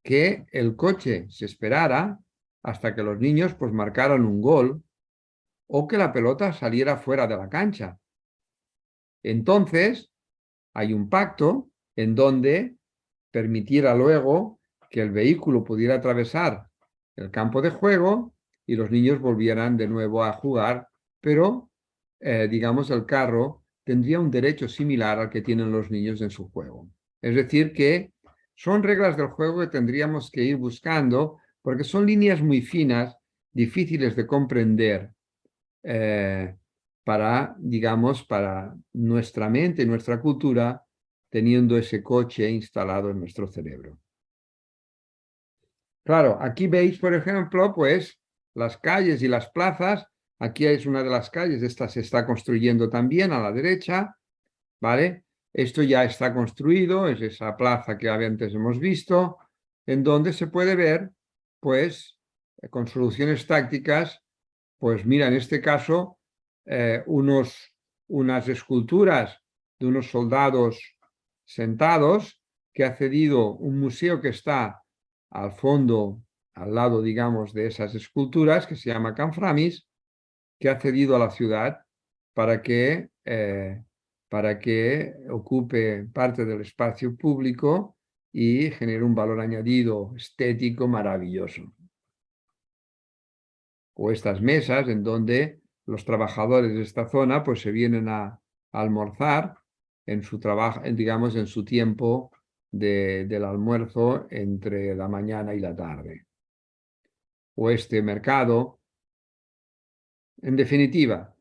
que el coche se esperara hasta que los niños pues marcaran un gol o que la pelota saliera fuera de la cancha? Entonces, hay un pacto en donde permitiera luego que el vehículo pudiera atravesar el campo de juego y los niños volvieran de nuevo a jugar, pero, digamos, el carro tendría un derecho similar al que tienen los niños en su juego. Es decir, que son reglas del juego que tendríamos que ir buscando porque son líneas muy finas, difíciles de comprender para, digamos, para nuestra mente, nuestra cultura, teniendo ese coche instalado en nuestro cerebro. Claro, aquí veis, por ejemplo, pues las calles y las plazas. Aquí es una de las calles, esta se está construyendo también a la derecha, ¿vale? Esto ya está construido, es esa plaza que antes hemos visto, en donde se puede ver, pues, con soluciones tácticas, pues mira, en este caso, unas esculturas de unos soldados sentados que ha cedido un museo que está al fondo, al lado, digamos, de esas esculturas, que se llama Canframis, que ha cedido a la ciudad para que ocupe parte del espacio público y genere un valor añadido estético maravilloso. O estas mesas en donde los trabajadores de esta zona pues se vienen a almorzar en su trabajo, digamos, en su tiempo del almuerzo entre la mañana y la tarde. O este mercado. En definitiva,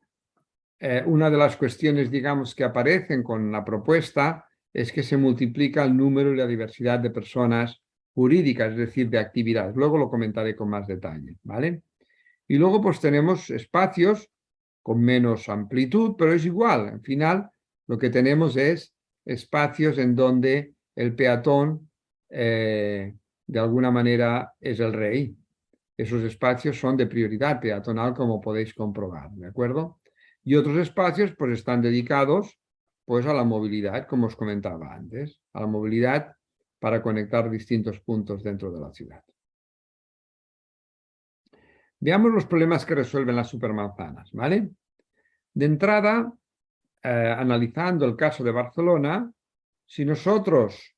una de las cuestiones, digamos, que aparecen con la propuesta es que se multiplica el número y la diversidad de personas jurídicas, es decir, de actividades. Luego lo comentaré con más detalle, ¿vale? Y luego pues tenemos espacios con menos amplitud, pero es igual. Al final lo que tenemos es espacios en donde el peatón de alguna manera es el rey. Esos espacios son de prioridad peatonal, como podéis comprobar, ¿de acuerdo? Y otros espacios pues están dedicados pues a la movilidad, como os comentaba antes, a la movilidad para conectar distintos puntos dentro de la ciudad. Veamos los problemas que resuelven las supermanzanas, ¿vale? De entrada, analizando el caso de Barcelona, si nosotros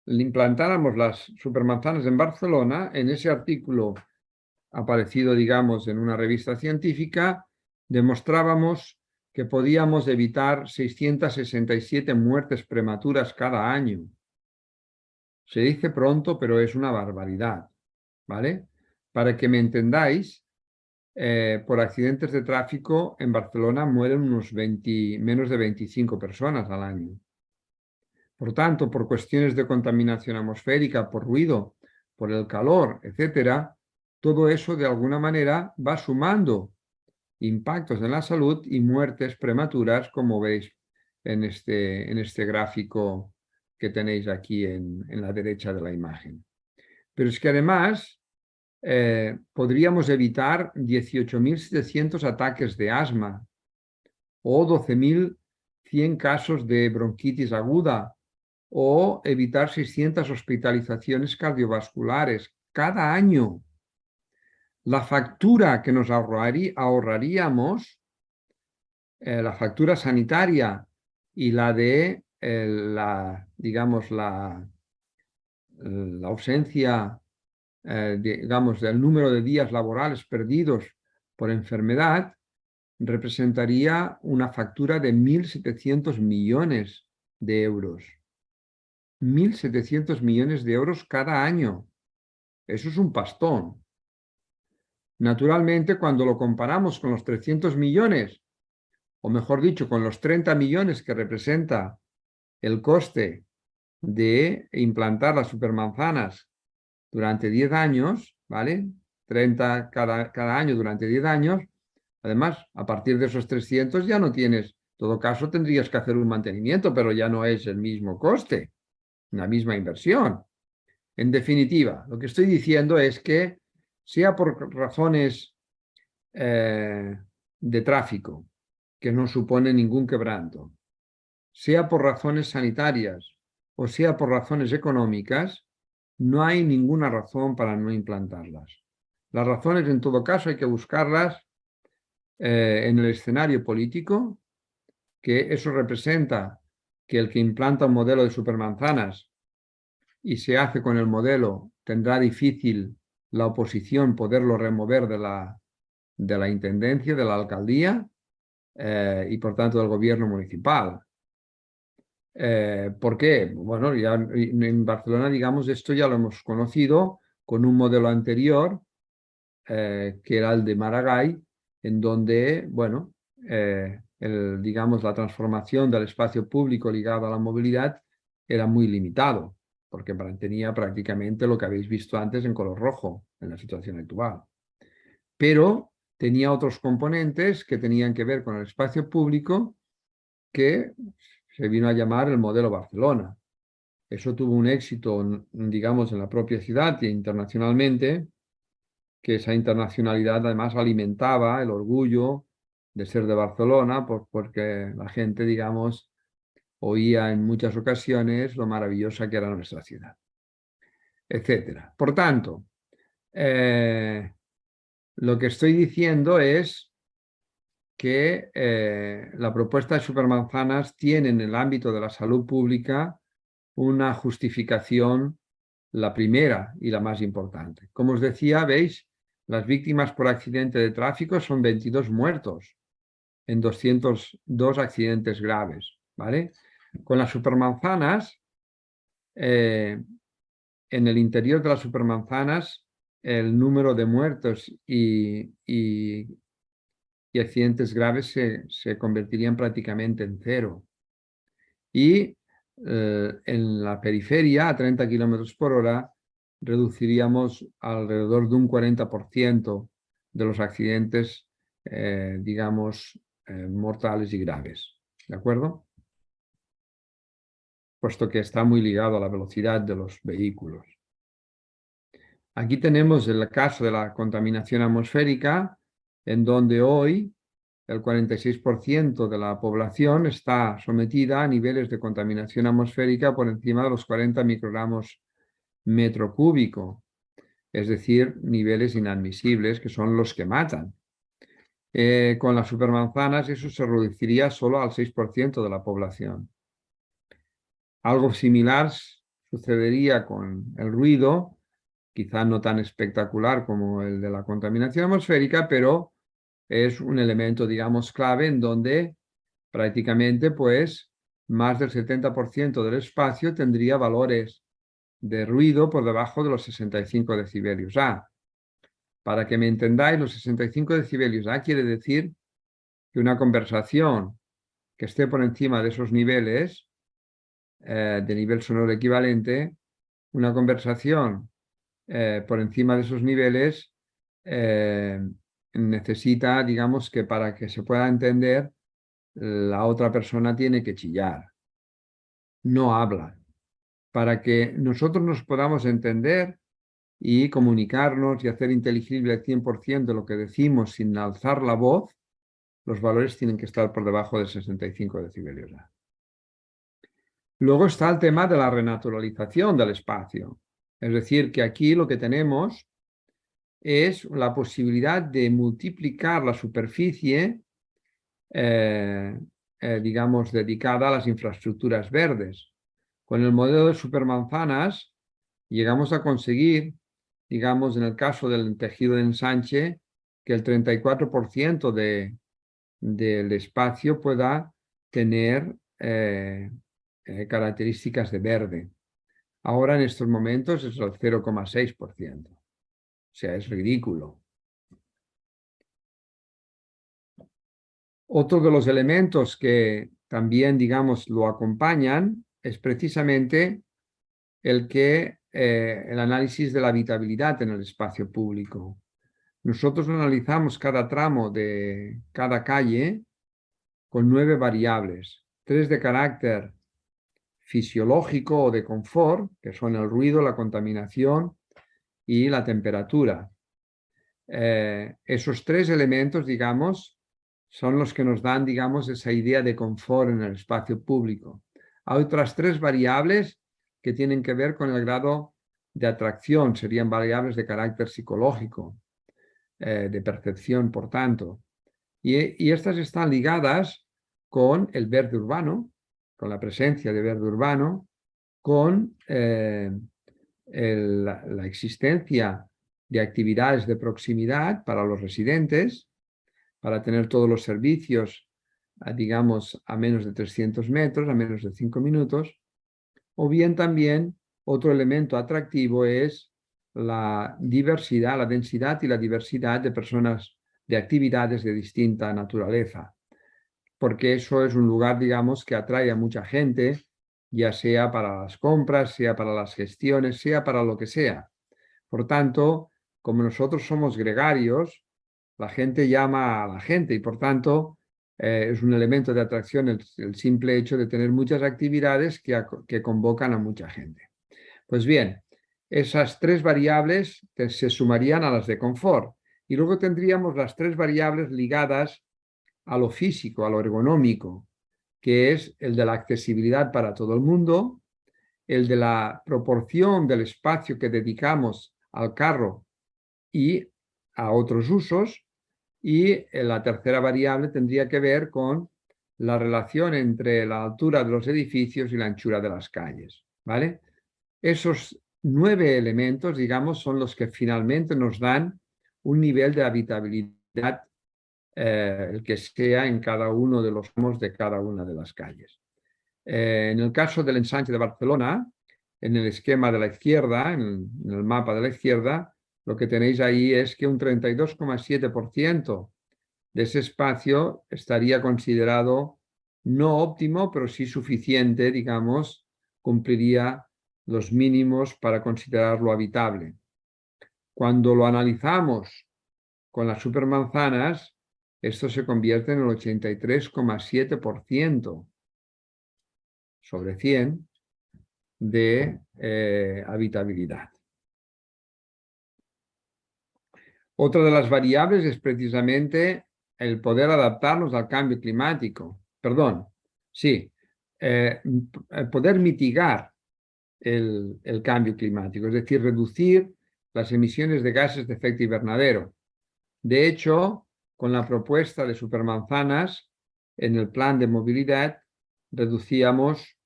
implantáramos las supermanzanas en Barcelona, en ese artículo aparecido, digamos, en una revista científica, demostrábamos que podíamos evitar 667 muertes prematuras cada año. Se dice pronto, pero es una barbaridad, ¿vale? Para que me entendáis, por accidentes de tráfico en Barcelona mueren menos de 25 personas al año. Por tanto, por cuestiones de contaminación atmosférica, por ruido, por el calor, etcétera, todo eso de alguna manera va sumando impactos en la salud y muertes prematuras, como veis en este gráfico que tenéis aquí en la derecha de la imagen. Pero es que además podríamos evitar 18.700 ataques de asma o 12.100 casos de bronquitis aguda o evitar 600 hospitalizaciones cardiovasculares cada año. La factura que nos ahorraríamos, la factura sanitaria y la de, digamos, la ausencia, digamos, del número de días laborales perdidos por enfermedad, representaría una factura de 1.700 millones de euros. 1.700 millones de euros cada año. Eso es un pastón. Naturalmente, cuando lo comparamos con los 300 millones, o mejor dicho, con los 30 millones que representa el coste de implantar las supermanzanas durante 10 años, ¿vale? 30 cada año durante 10 años. Además, a partir de esos 300 ya no tienes, en todo caso tendrías que hacer un mantenimiento, pero ya no es el mismo coste, la misma inversión. En definitiva, lo que estoy diciendo es que, sea por razones de tráfico, que no supone ningún quebranto, sea por razones sanitarias o sea por razones económicas, no hay ninguna razón para no implantarlas. Las razones, en todo caso, hay que buscarlas en el escenario político, que eso representa que el que implanta un modelo de supermanzanas y se hace con el modelo, tendrá difícil la oposición poderlo remover de la intendencia, de la alcaldía y por tanto del gobierno municipal. ¿Por qué? Bueno, ya en Barcelona, digamos, esto ya lo hemos conocido con un modelo anterior, que era el de Maragall, en donde, bueno, digamos, la transformación del espacio público ligado a la movilidad era muy limitado, porque mantenía prácticamente lo que habéis visto antes en color rojo, en la situación actual. Pero tenía otros componentes que tenían que ver con el espacio público que se vino a llamar el modelo Barcelona. Eso tuvo un éxito, digamos, en la propia ciudad e internacionalmente, que esa internacionalidad además alimentaba el orgullo de ser de Barcelona, porque la gente, digamos, oía en muchas ocasiones lo maravillosa que era nuestra ciudad, etcétera. Por tanto, lo que estoy diciendo es que la propuesta de supermanzanas tiene en el ámbito de la salud pública una justificación, la primera y la más importante. Como os decía, veis, las víctimas por accidente de tráfico son 22 muertos en 202 accidentes graves, ¿vale? Con las supermanzanas, en el interior de las supermanzanas, el número de muertos y accidentes graves se convertirían prácticamente en cero. Y en la periferia, a 30 kilómetros por hora, reduciríamos alrededor de un 40% de los accidentes, digamos, mortales y graves. ¿De acuerdo? Puesto que está muy ligado a la velocidad de los vehículos. Aquí tenemos el caso de la contaminación atmosférica, en donde hoy el 46% de la población está sometida a niveles de contaminación atmosférica por encima de los 40 microgramos metro cúbico, es decir, niveles inadmisibles que son los que matan. Con las supermanzanas eso se reduciría solo al 6% de la población. Algo similar sucedería con el ruido, quizá no tan espectacular como el de la contaminación atmosférica, pero es un elemento, digamos, clave en donde prácticamente, pues, más del 70% del espacio tendría valores de ruido por debajo de los 65 decibelios A. Para que me entendáis, los 65 decibelios A quiere decir que una conversación que esté por encima de esos niveles, de nivel sonoro equivalente, una conversación por encima de esos niveles necesita, digamos, que para que se pueda entender, la otra persona tiene que chillar, no habla. Para que nosotros nos podamos entender y comunicarnos y hacer inteligible el 100% de lo que decimos sin alzar la voz, los valores tienen que estar por debajo de 65 decibelios. Luego está el tema de la renaturalización del espacio. Es decir, que aquí lo que tenemos es la posibilidad de multiplicar la superficie, digamos, dedicada a las infraestructuras verdes. Con el modelo de supermanzanas llegamos a conseguir, digamos, en el caso del tejido de ensanche, que el 34% del espacio pueda tener características de verde. Ahora en estos momentos es el 0,6%. O sea, es ridículo. Otro de los elementos que también, digamos, lo acompañan es precisamente el análisis de la habitabilidad en el espacio público. Nosotros analizamos cada tramo de cada calle con 9 variables, 3 de carácter fisiológico o de confort, que son el ruido, la contaminación y la temperatura. Esos tres elementos, digamos, son los que nos dan, digamos, esa idea de confort en el espacio público. Hay otras tres variables que tienen que ver con el grado de atracción, serían variables de carácter psicológico, de percepción, por tanto. Y estas están ligadas con el verde urbano, con la presencia de verde urbano, con la existencia de actividades de proximidad para los residentes, para tener todos los servicios, digamos, a menos de 300 metros, a menos de 5 minutos, o bien también otro elemento atractivo es la diversidad, la densidad y la diversidad de personas, de actividades de distinta naturaleza, porque eso es un lugar, digamos, que atrae a mucha gente, ya sea para las compras, sea para las gestiones, sea para lo que sea. Por tanto, como nosotros somos gregarios, la gente llama a la gente y por tanto es un elemento de atracción el simple hecho de tener muchas actividades que convocan a mucha gente. Pues bien, esas tres variables se sumarían a las de confort y luego tendríamos las tres variables ligadas a lo físico, a lo ergonómico, que es el de la accesibilidad para todo el mundo, el de la proporción del espacio que dedicamos al carro y a otros usos, y la tercera variable tendría que ver con la relación entre la altura de los edificios y la anchura de las calles, ¿vale? Esos 9 elementos, digamos, son los que finalmente nos dan un nivel de habitabilidad, el que sea en cada uno de los tramos de cada una de las calles. En el caso del ensanche de Barcelona, en el esquema de la izquierda, en el mapa de la izquierda, lo que tenéis ahí es que un 32,7% de ese espacio estaría considerado no óptimo, pero sí suficiente, digamos, cumpliría los mínimos para considerarlo habitable. Cuando lo analizamos con las supermanzanas, esto se convierte en el 83,7% sobre 100 de habitabilidad. Otra de las variables es precisamente el poder adaptarnos al cambio climático. Perdón, sí, poder mitigar el cambio climático, es decir, reducir las emisiones de gases de efecto invernadero. De hecho, con la propuesta de supermanzanas, en el plan de movilidad, reducíamos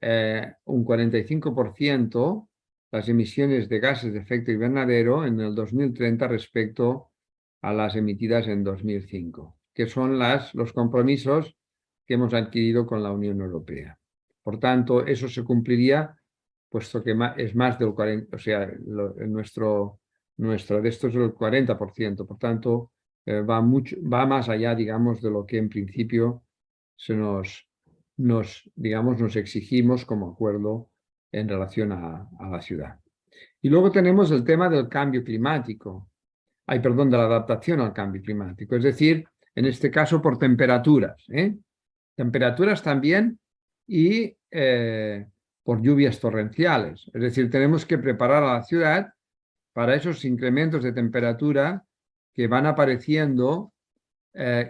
un 45% las emisiones de gases de efecto invernadero en el 2030 respecto a las emitidas en 2005, que son los compromisos que hemos adquirido con la Unión Europea. Por tanto, eso se cumpliría, puesto que es más del 40%, o sea, nuestro de esto es el 40%, por tanto, va más allá, digamos, de lo que en principio nos exigimos como acuerdo en relación a la ciudad. Y luego tenemos el tema del cambio climático, de la adaptación al cambio climático, es decir, en este caso por temperaturas, temperaturas también y por lluvias torrenciales, es decir, tenemos que preparar a la ciudad para esos incrementos de temperatura que van apareciendo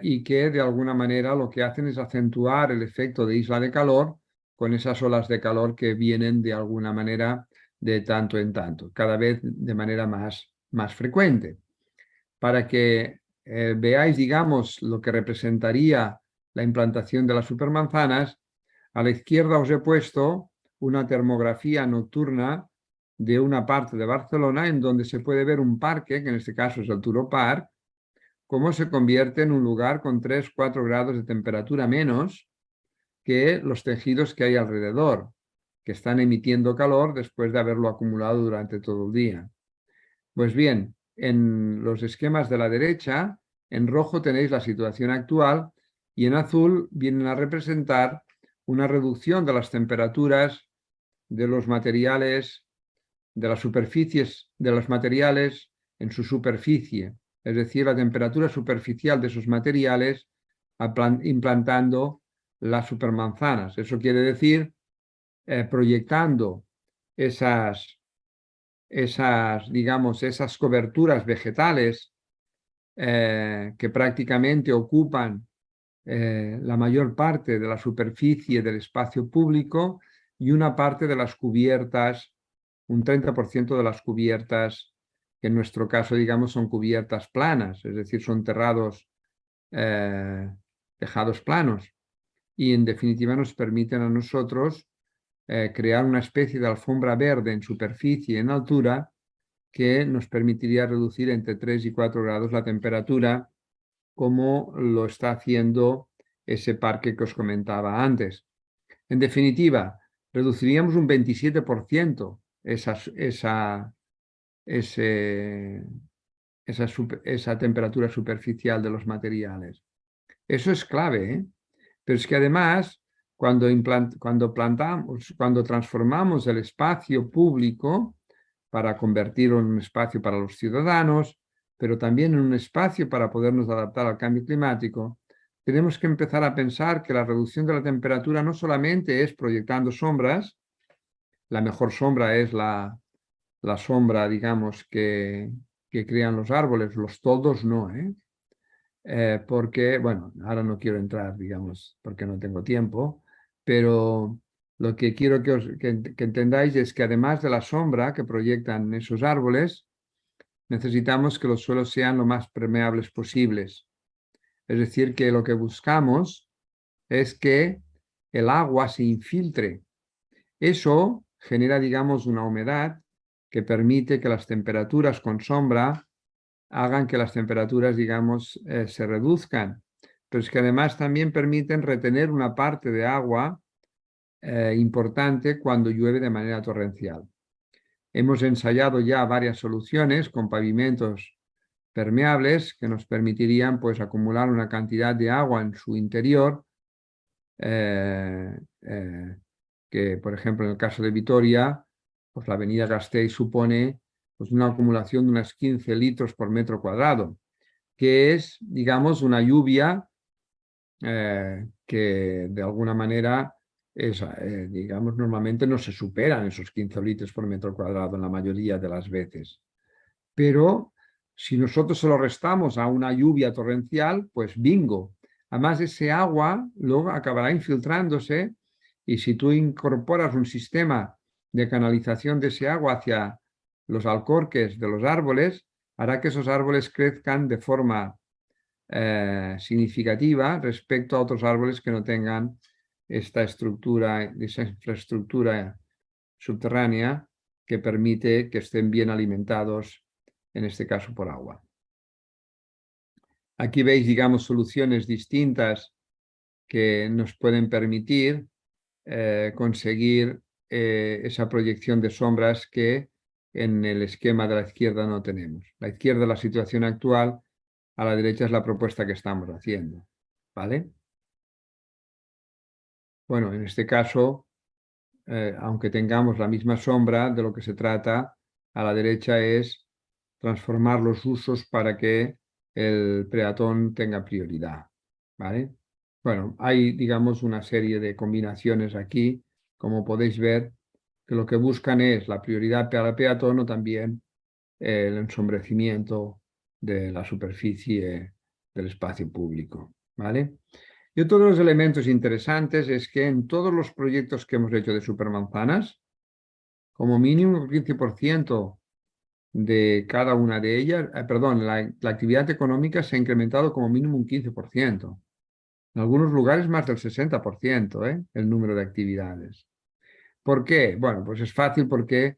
y que de alguna manera lo que hacen es acentuar el efecto de isla de calor con esas olas de calor que vienen de alguna manera de tanto en tanto, cada vez de manera más frecuente. Para que veáis, digamos, lo que representaría la implantación de las supermanzanas, a la izquierda os he puesto una termografía nocturna de una parte de Barcelona en donde se puede ver un parque, que en este caso es el Turó Park, cómo se convierte en un lugar con 3-4 grados de temperatura menos que los tejidos que hay alrededor, que están emitiendo calor después de haberlo acumulado durante todo el día. Pues bien, en los esquemas de la derecha, en rojo tenéis la situación actual y en azul vienen a representar una reducción de las temperaturas de los materiales, de las superficies de los materiales en su superficie, es decir, la temperatura superficial de esos materiales implantando las supermanzanas. Eso quiere decir proyectando esas digamos, esas coberturas vegetales que prácticamente ocupan la mayor parte de la superficie del espacio público y una parte de las cubiertas, un 30% de las cubiertas, que en nuestro caso, digamos, son cubiertas planas, es decir, son tejados planos. Y en definitiva nos permiten a nosotros crear una especie de alfombra verde en superficie y en altura que nos permitiría reducir entre 3 y 4 grados la temperatura, como lo está haciendo ese parque que os comentaba antes. En definitiva, reduciríamos un 27% esa temperatura superficial de los materiales. Eso es clave, ¿eh? Pero es que además, cuando transformamos el espacio público para convertirlo en un espacio para los ciudadanos, pero también en un espacio para podernos adaptar al cambio climático, tenemos que empezar a pensar que la reducción de la temperatura no solamente es proyectando sombras, la mejor sombra es la sombra, digamos, que crean los árboles, los toldos no, ¿eh? Porque, bueno, ahora no quiero entrar, digamos, porque no tengo tiempo, pero lo que quiero que entendáis es que además de la sombra que proyectan esos árboles, necesitamos que los suelos sean lo más permeables posibles. Es decir, que lo que buscamos es que el agua se infiltre. Eso genera, digamos, una humedad que permite que las temperaturas con sombra hagan que las temperaturas, digamos, se reduzcan. Pero es que además también permiten retener una parte de agua importante cuando llueve de manera torrencial. Hemos ensayado ya varias soluciones con pavimentos permeables que nos permitirían, pues, acumular una cantidad de agua en su interior que, por ejemplo, en el caso de Vitoria, pues la avenida Gasteiz supone pues una acumulación de unos 15 litros por metro cuadrado, que es, digamos, una lluvia que de alguna manera digamos, normalmente no se superan esos 15 litros por metro cuadrado en la mayoría de las veces. Pero si nosotros se lo restamos a una lluvia torrencial, pues bingo. Además, ese agua luego acabará infiltrándose y si tú incorporas un sistema de canalización de ese agua hacia los alcorques de los árboles, hará que esos árboles crezcan de forma significativa respecto a otros árboles que no tengan esta infraestructura subterránea que permite que estén bien alimentados, en este caso por agua. Aquí veis, digamos, soluciones distintas que nos pueden permitir conseguir esa proyección de sombras que en el esquema de la izquierda no tenemos. La izquierda es la situación actual, a la derecha es la propuesta que estamos haciendo, ¿vale? Bueno, en este caso, aunque tengamos la misma sombra, de lo que se trata a la derecha es transformar los usos para que el peatón tenga prioridad, ¿vale? Bueno, hay, digamos, una serie de combinaciones aquí, como podéis ver, que lo que buscan es la prioridad para el peatón o también el ensombrecimiento de la superficie del espacio público, ¿vale? Y otro de los elementos interesantes es que en todos los proyectos que hemos hecho de supermanzanas, como mínimo el 15% de cada una de ellas, la actividad económica se ha incrementado como mínimo un 15%. En algunos lugares más del 60%, el número de actividades. ¿Por qué? Bueno, pues es fácil porque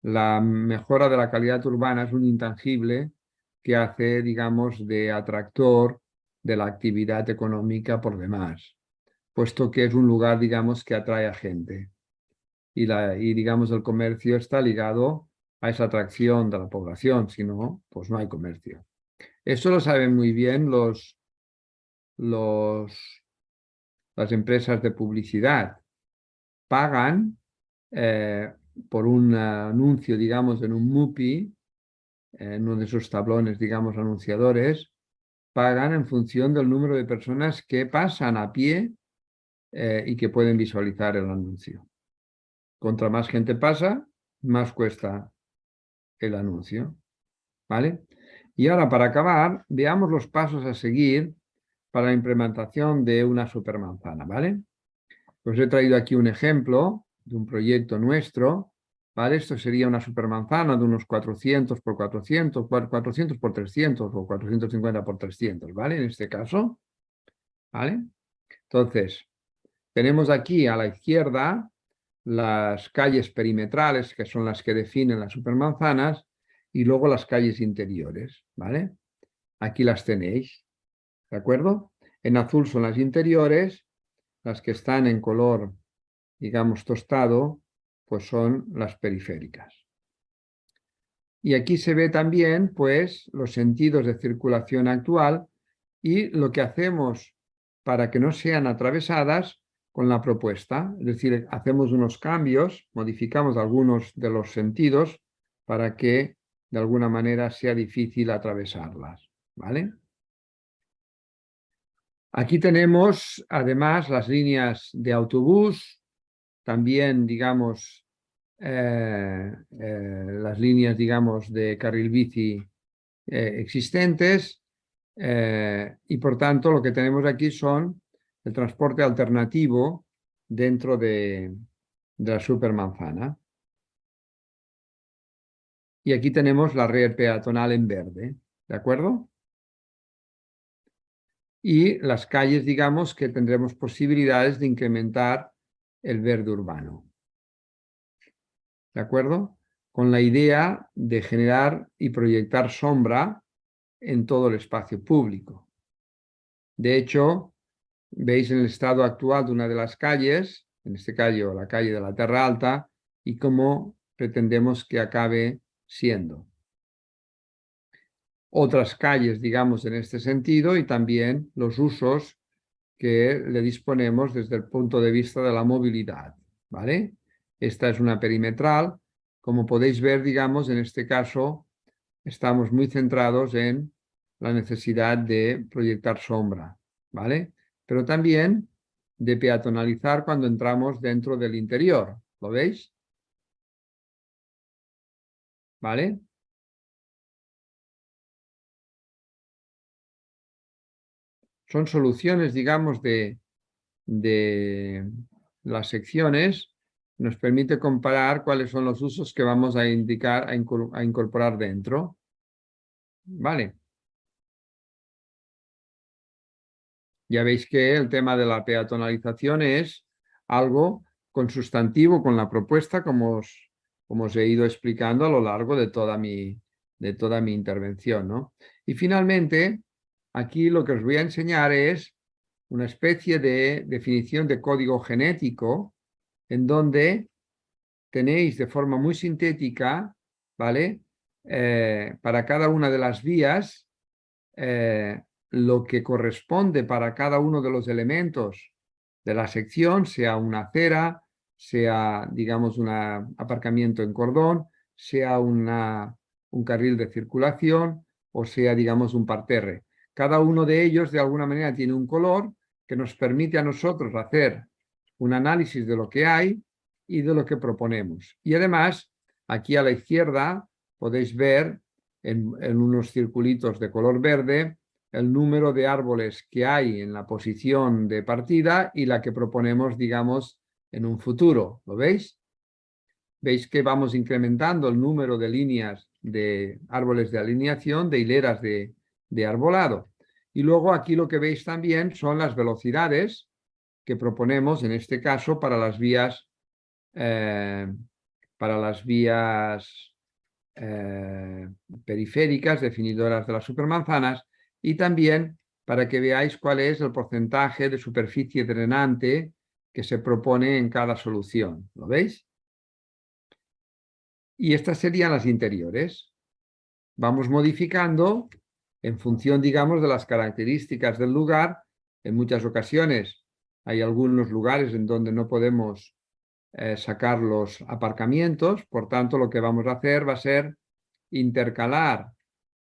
la mejora de la calidad urbana es un intangible que hace, digamos, de atractor de la actividad económica por demás, puesto que es un lugar, digamos, que atrae a gente. Y digamos, el comercio está ligado a esa atracción de la población, si no, pues no hay comercio. Eso lo saben muy bien las empresas de publicidad. Pagan por un anuncio, digamos, en un MUPI, en uno de esos tablones, digamos, anunciadores, pagan en función del número de personas que pasan a pie y que pueden visualizar el anuncio. Contra más gente pasa, más cuesta el anuncio. ¿Vale? Y ahora, para acabar, veamos los pasos a seguir para la implementación de una supermanzana, ¿vale? Os he traído aquí un ejemplo de un proyecto nuestro, ¿vale? Esto sería una supermanzana de unos 400 por 400, 400 por 300 o 450 por 300, ¿vale? En este caso, ¿vale? Entonces, tenemos aquí a la izquierda las calles perimetrales, que son las que definen las supermanzanas, y luego las calles interiores, ¿vale? Aquí las tenéis, ¿de acuerdo? En azul son las interiores, las que están en color, digamos, tostado, pues son las periféricas. Y aquí se ve también, pues, los sentidos de circulación actual y lo que hacemos para que no sean atravesadas con la propuesta. Es decir, hacemos unos cambios, modificamos algunos de los sentidos para que de alguna manera sea difícil atravesarlas, ¿vale? Aquí tenemos además las líneas de autobús, también, digamos, las líneas, digamos, de carril bici existentes, y por tanto lo que tenemos aquí son el transporte alternativo dentro de la supermanzana. Y aquí tenemos la red peatonal en verde, ¿de acuerdo? Y las calles, digamos, que tendremos posibilidades de incrementar el verde urbano. ¿De acuerdo? Con la idea de generar y proyectar sombra en todo el espacio público. De hecho, veis en el estado actual de una de las calles, en este caso la calle de la Terra Alta, y cómo pretendemos que acabe siendo. Otras calles, digamos, en este sentido, y también los usos que le disponemos desde el punto de vista de la movilidad, ¿vale? Esta es una perimetral. Como podéis ver, digamos, en este caso, estamos muy centrados en la necesidad de proyectar sombra, ¿vale? Pero también de peatonalizar cuando entramos dentro del interior, ¿lo veis? ¿Vale? Son soluciones, digamos, de las secciones, nos permite comparar cuáles son los usos que vamos a indicar, a incorporar dentro. ¿Vale? Ya veis que el tema de la peatonalización es algo consustantivo con la propuesta, como os he ido explicando a lo largo de toda mi intervención, ¿no? Y finalmente, aquí lo que os voy a enseñar es una especie de definición de código genético en donde tenéis de forma muy sintética, ¿vale? Para cada una de las vías, lo que corresponde para cada uno de los elementos de la sección, sea una acera, sea, digamos, un aparcamiento en cordón, sea un carril de circulación o sea, digamos, un parterre. Cada uno de ellos, de alguna manera, tiene un color que nos permite a nosotros hacer un análisis de lo que hay y de lo que proponemos. Y además, aquí a la izquierda podéis ver en unos circulitos de color verde el número de árboles que hay en la posición de partida y la que proponemos, digamos, en un futuro. ¿Lo veis? Veis que vamos incrementando el número de líneas de árboles de alineación, de hileras de arbolado. Y luego aquí lo que veis también son las velocidades que proponemos, en este caso, para las vías periféricas, definidoras de las supermanzanas, y también para que veáis cuál es el porcentaje de superficie drenante que se propone en cada solución. ¿Lo veis? Y estas serían las interiores. Vamos modificando en función, digamos, de las características del lugar. En muchas ocasiones hay algunos lugares en donde no podemos sacar los aparcamientos, por tanto lo que vamos a hacer va a ser intercalar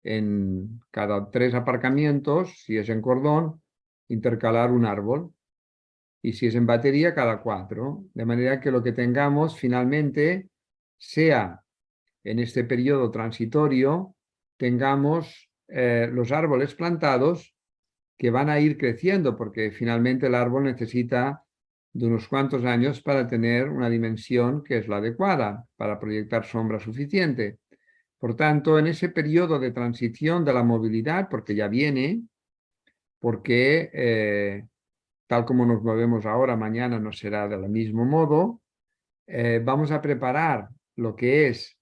en cada 3 aparcamientos, si es en cordón, intercalar un árbol, y si es en batería, cada 4, de manera que lo que tengamos finalmente sea en este periodo transitorio tengamos los árboles plantados que van a ir creciendo, porque finalmente el árbol necesita de unos cuantos años para tener una dimensión que es la adecuada, para proyectar sombra suficiente. Por tanto, en ese periodo de transición de la movilidad, porque ya viene, porque tal como nos movemos ahora, mañana no será del mismo modo, vamos a preparar lo que es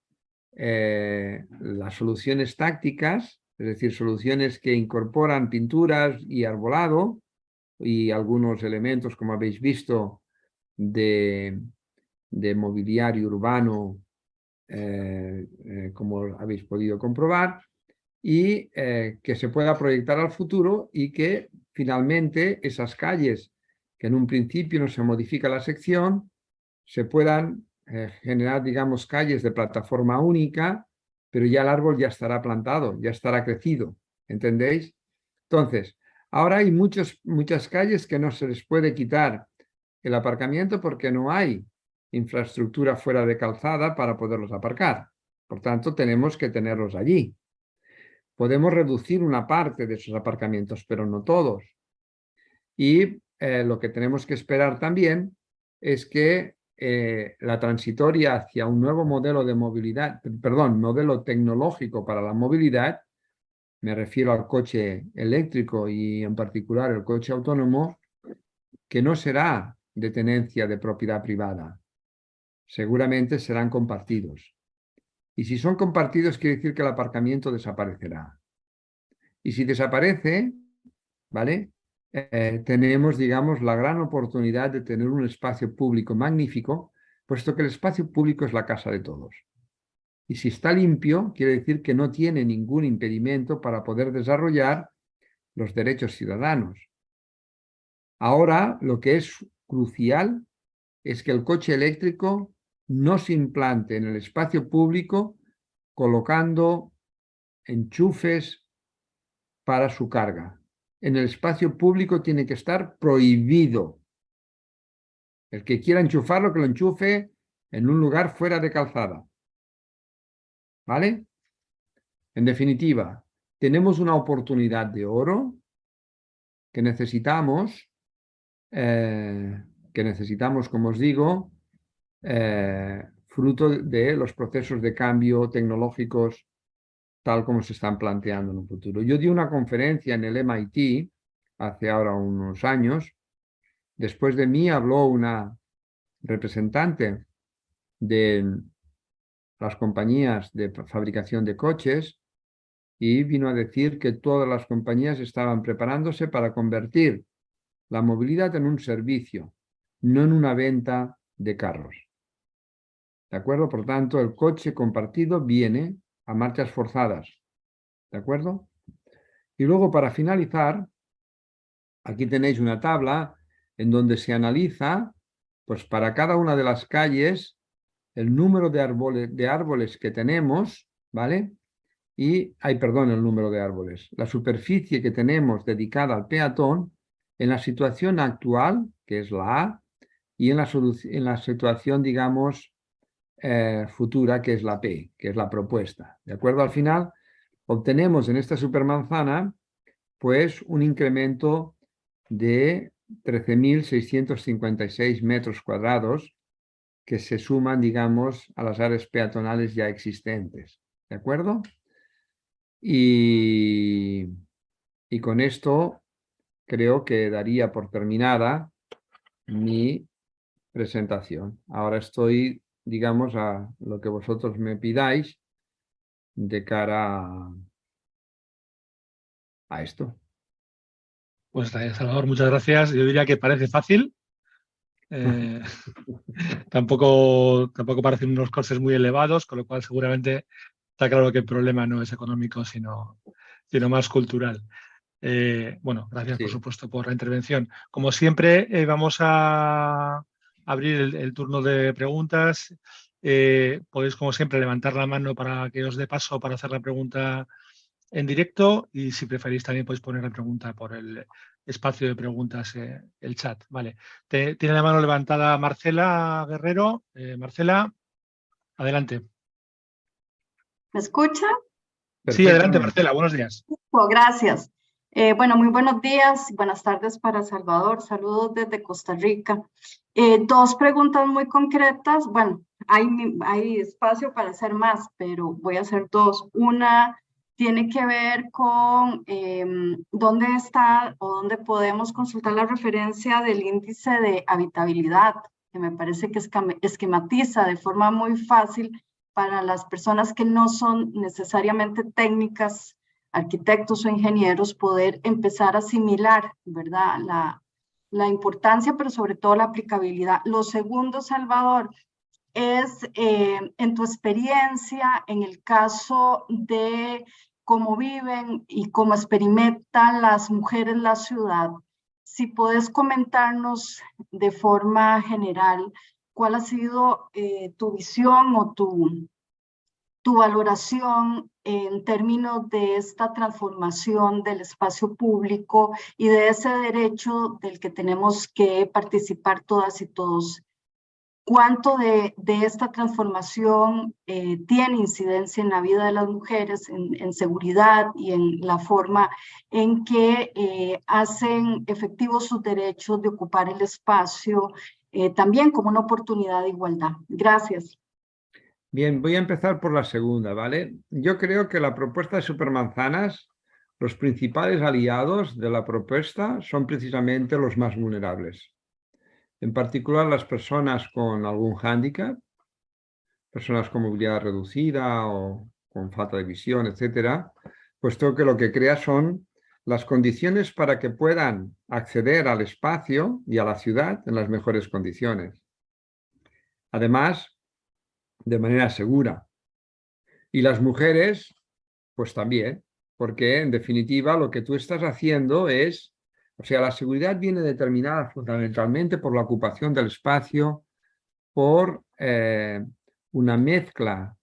las soluciones tácticas, es decir, soluciones que incorporan pinturas y arbolado y algunos elementos, como habéis visto, de mobiliario urbano, como habéis podido comprobar, y que se pueda proyectar al futuro y que finalmente esas calles, que en un principio no se modifica la sección, se puedan generar, digamos, calles de plataforma única, pero ya el árbol ya estará plantado, ya estará crecido, ¿entendéis? Entonces, ahora hay muchas calles que no se les puede quitar el aparcamiento porque no hay infraestructura fuera de calzada para poderlos aparcar. Por tanto, tenemos que tenerlos allí. Podemos reducir una parte de esos aparcamientos, pero no todos. Y lo que tenemos que esperar también es que la transitoria hacia un nuevo modelo de movilidad, perdón, modelo tecnológico para la movilidad, me refiero al coche eléctrico y en particular el coche autónomo, que no será de tenencia de propiedad privada, seguramente serán compartidos. Y si son compartidos quiere decir que el aparcamiento desaparecerá. Y si desaparece, ¿vale? Tenemos, digamos, la gran oportunidad de tener un espacio público magnífico, puesto que el espacio público es la casa de todos. Y si está limpio, quiere decir que no tiene ningún impedimento para poder desarrollar los derechos ciudadanos. Ahora, lo que es crucial es que el coche eléctrico no se implante en el espacio público colocando enchufes para su carga. En el espacio público tiene que estar prohibido. El que quiera enchufarlo, que lo enchufe en un lugar fuera de calzada. ¿Vale? En definitiva, tenemos una oportunidad de oro que necesitamos, como os digo, fruto de los procesos de cambio tecnológicos tal como se están planteando en un futuro. Yo di una conferencia en el MIT hace ahora unos años. Después de mí habló una representante de las compañías de fabricación de coches y vino a decir que todas las compañías estaban preparándose para convertir la movilidad en un servicio, no en una venta de carros. ¿De acuerdo? Por tanto, el coche compartido viene a marchas forzadas. ¿De acuerdo? Y luego, para finalizar, aquí tenéis una tabla en donde se analiza, pues para cada una de las calles, el número de árboles que tenemos, ¿vale? Y, perdón, el número de árboles. La superficie que tenemos dedicada al peatón en la situación actual, que es la A, y en la situación, digamos, futura, que es la P, que es la propuesta. ¿De acuerdo? Al final, obtenemos en esta supermanzana, pues, un incremento de 13.656 metros cuadrados que se suman, digamos, a las áreas peatonales ya existentes. ¿De acuerdo? Y con esto creo que daría por terminada mi presentación. Ahora estoy, digamos, a lo que vosotros me pidáis de cara a esto. Pues Salvador, muchas gracias. Yo diría que parece fácil. Tampoco parecen unos costes muy elevados, con lo cual seguramente está claro que el problema no es económico, sino más cultural. Bueno, gracias por supuesto por la intervención. Como siempre, vamos a abrir el turno de preguntas. Podéis, como siempre, levantar la mano para que os dé paso para hacer la pregunta en directo y si preferís también podéis poner la pregunta por el espacio de preguntas, el chat. Vale. Tiene la mano levantada Marcela Guerrero. Marcela, adelante. ¿Me escucha? Sí, adelante, Perfectamente. Marcela, buenos días. Gracias. Bueno, muy buenos días, buenas tardes para Salvador, saludos desde Costa Rica. Dos preguntas muy concretas, bueno, hay espacio para hacer más, pero voy a hacer dos. Una tiene que ver con dónde está o dónde podemos consultar la referencia del índice de habitabilidad, que me parece que esquematiza de forma muy fácil para las personas que no son necesariamente técnicas, arquitectos o ingenieros, poder empezar a asimilar, ¿verdad? La importancia, pero sobre todo la aplicabilidad. Lo segundo, Salvador, es en tu experiencia, en el caso de cómo viven y cómo experimentan las mujeres la ciudad, si puedes comentarnos de forma general cuál ha sido tu visión o tu valoración en términos de esta transformación del espacio público y de ese derecho del que tenemos que participar todas y todos. ¿Cuánto de esta transformación tiene incidencia en la vida de las mujeres, en seguridad y en la forma en que hacen efectivos sus derechos de ocupar el espacio, también como una oportunidad de igualdad? Gracias. Bien, voy a empezar por la segunda, ¿vale? Yo creo que la propuesta de Supermanzanas, los principales aliados de la propuesta son precisamente los más vulnerables. En particular las personas con algún hándicap, personas con movilidad reducida o con falta de visión, etcétera, puesto que lo que crea son las condiciones para que puedan acceder al espacio y a la ciudad en las mejores condiciones. Además, de manera segura. Y las mujeres, pues también, porque en definitiva lo que tú estás haciendo es, o sea, la seguridad viene determinada fundamentalmente por la ocupación del espacio, por una mezcla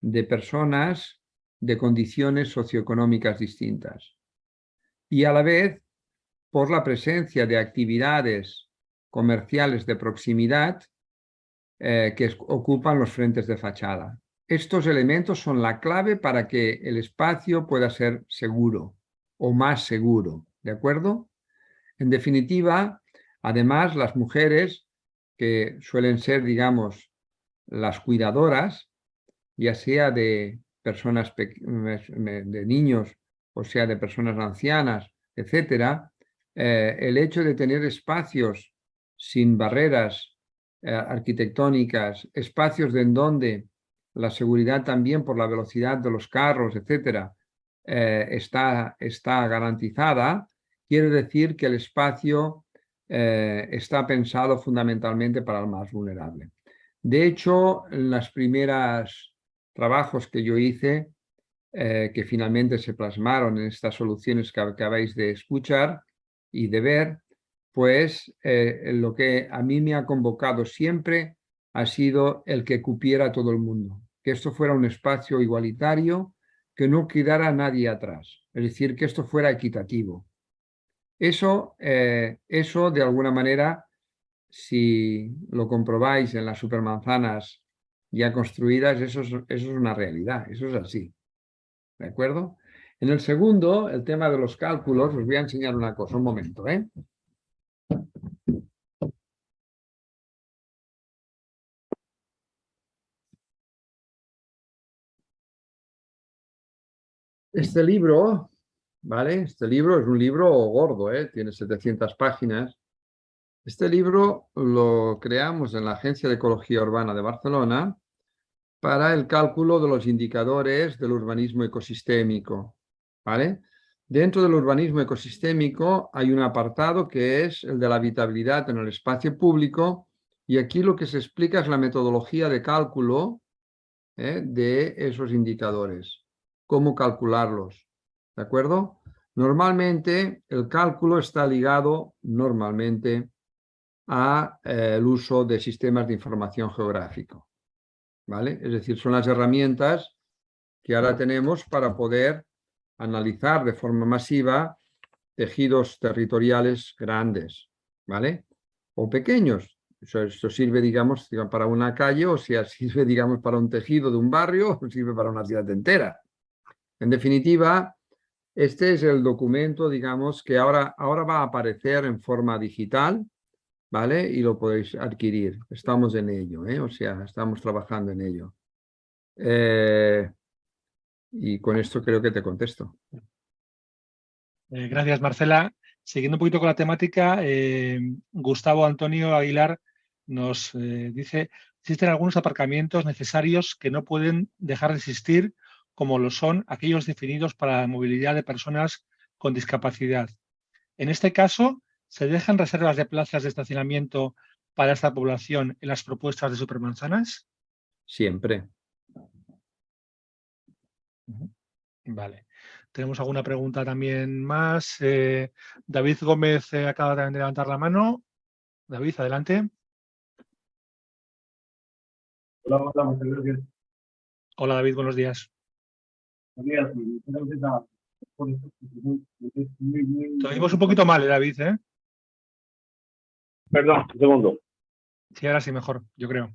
de personas de condiciones socioeconómicas distintas. Y a la vez por la presencia de actividades comerciales de proximidad que ocupan los frentes de fachada. Estos elementos son la clave para que el espacio pueda ser seguro o más seguro, ¿de acuerdo? En definitiva, además, las mujeres, que suelen ser, digamos, las cuidadoras, ya sea de personas, de niños, o sea, de personas ancianas, etcétera, el hecho de tener espacios sin barreras arquitectónicas, espacios en donde la seguridad también por la velocidad de los carros, etcétera, está garantizada, quiere decir que el espacio está pensado fundamentalmente para el más vulnerable. De hecho, en los primeros trabajos que yo hice, que finalmente se plasmaron en estas soluciones que acabáis de escuchar y de ver, pues lo que a mí me ha convocado siempre ha sido el que cupiera a todo el mundo, que esto fuera un espacio igualitario, que no quedara nadie atrás, es decir, que esto fuera equitativo. Eso de alguna manera, si lo comprobáis en las supermanzanas ya construidas, eso es una realidad, eso es así. ¿De acuerdo? En el segundo, el tema de los cálculos, os voy a enseñar una cosa, un momento, ¿eh? Este libro, ¿vale? Este libro es un libro gordo, ¿eh? Tiene 700 páginas. Este libro lo creamos en la Agencia de Ecología Urbana de Barcelona para el cálculo de los indicadores del urbanismo ecosistémico, ¿vale? Dentro del urbanismo ecosistémico hay un apartado que es el de la habitabilidad en el espacio público, y aquí lo que se explica es la metodología de cálculo de esos indicadores, cómo calcularlos, ¿de acuerdo? Normalmente el cálculo está ligado normalmente al uso de sistemas de información geográfico, ¿vale? Es decir, son las herramientas que ahora tenemos para poder analizar de forma masiva tejidos territoriales grandes, ¿vale? O pequeños, Esto sirve, digamos, para una calle, o sea, sirve, digamos, para un tejido de un barrio, o sirve para una ciudad entera. En definitiva, este es el documento, digamos, que ahora va a aparecer en forma digital, ¿vale? Y lo podéis adquirir. Estamos en ello, ¿eh? O sea, estamos trabajando en ello. Y con esto creo que te contesto. Gracias, Marcela. Siguiendo un poquito con la temática, Gustavo Antonio Aguilar nos dice: existen algunos aparcamientos necesarios que no pueden dejar de existir, como lo son aquellos definidos para la movilidad de personas con discapacidad. En este caso, ¿se dejan reservas de plazas de estacionamiento para esta población en las propuestas de Supermanzanas? Siempre. Vale. Tenemos alguna pregunta también más. David Gómez acaba también de levantar la mano. David, adelante. Hola, hola, muchas gracias. Hola, David, buenos días. Buenos días, por esta exposición. Te oímos un poquito mal, David, ¿eh? Perdón, un segundo. Sí, ahora sí, mejor, yo creo.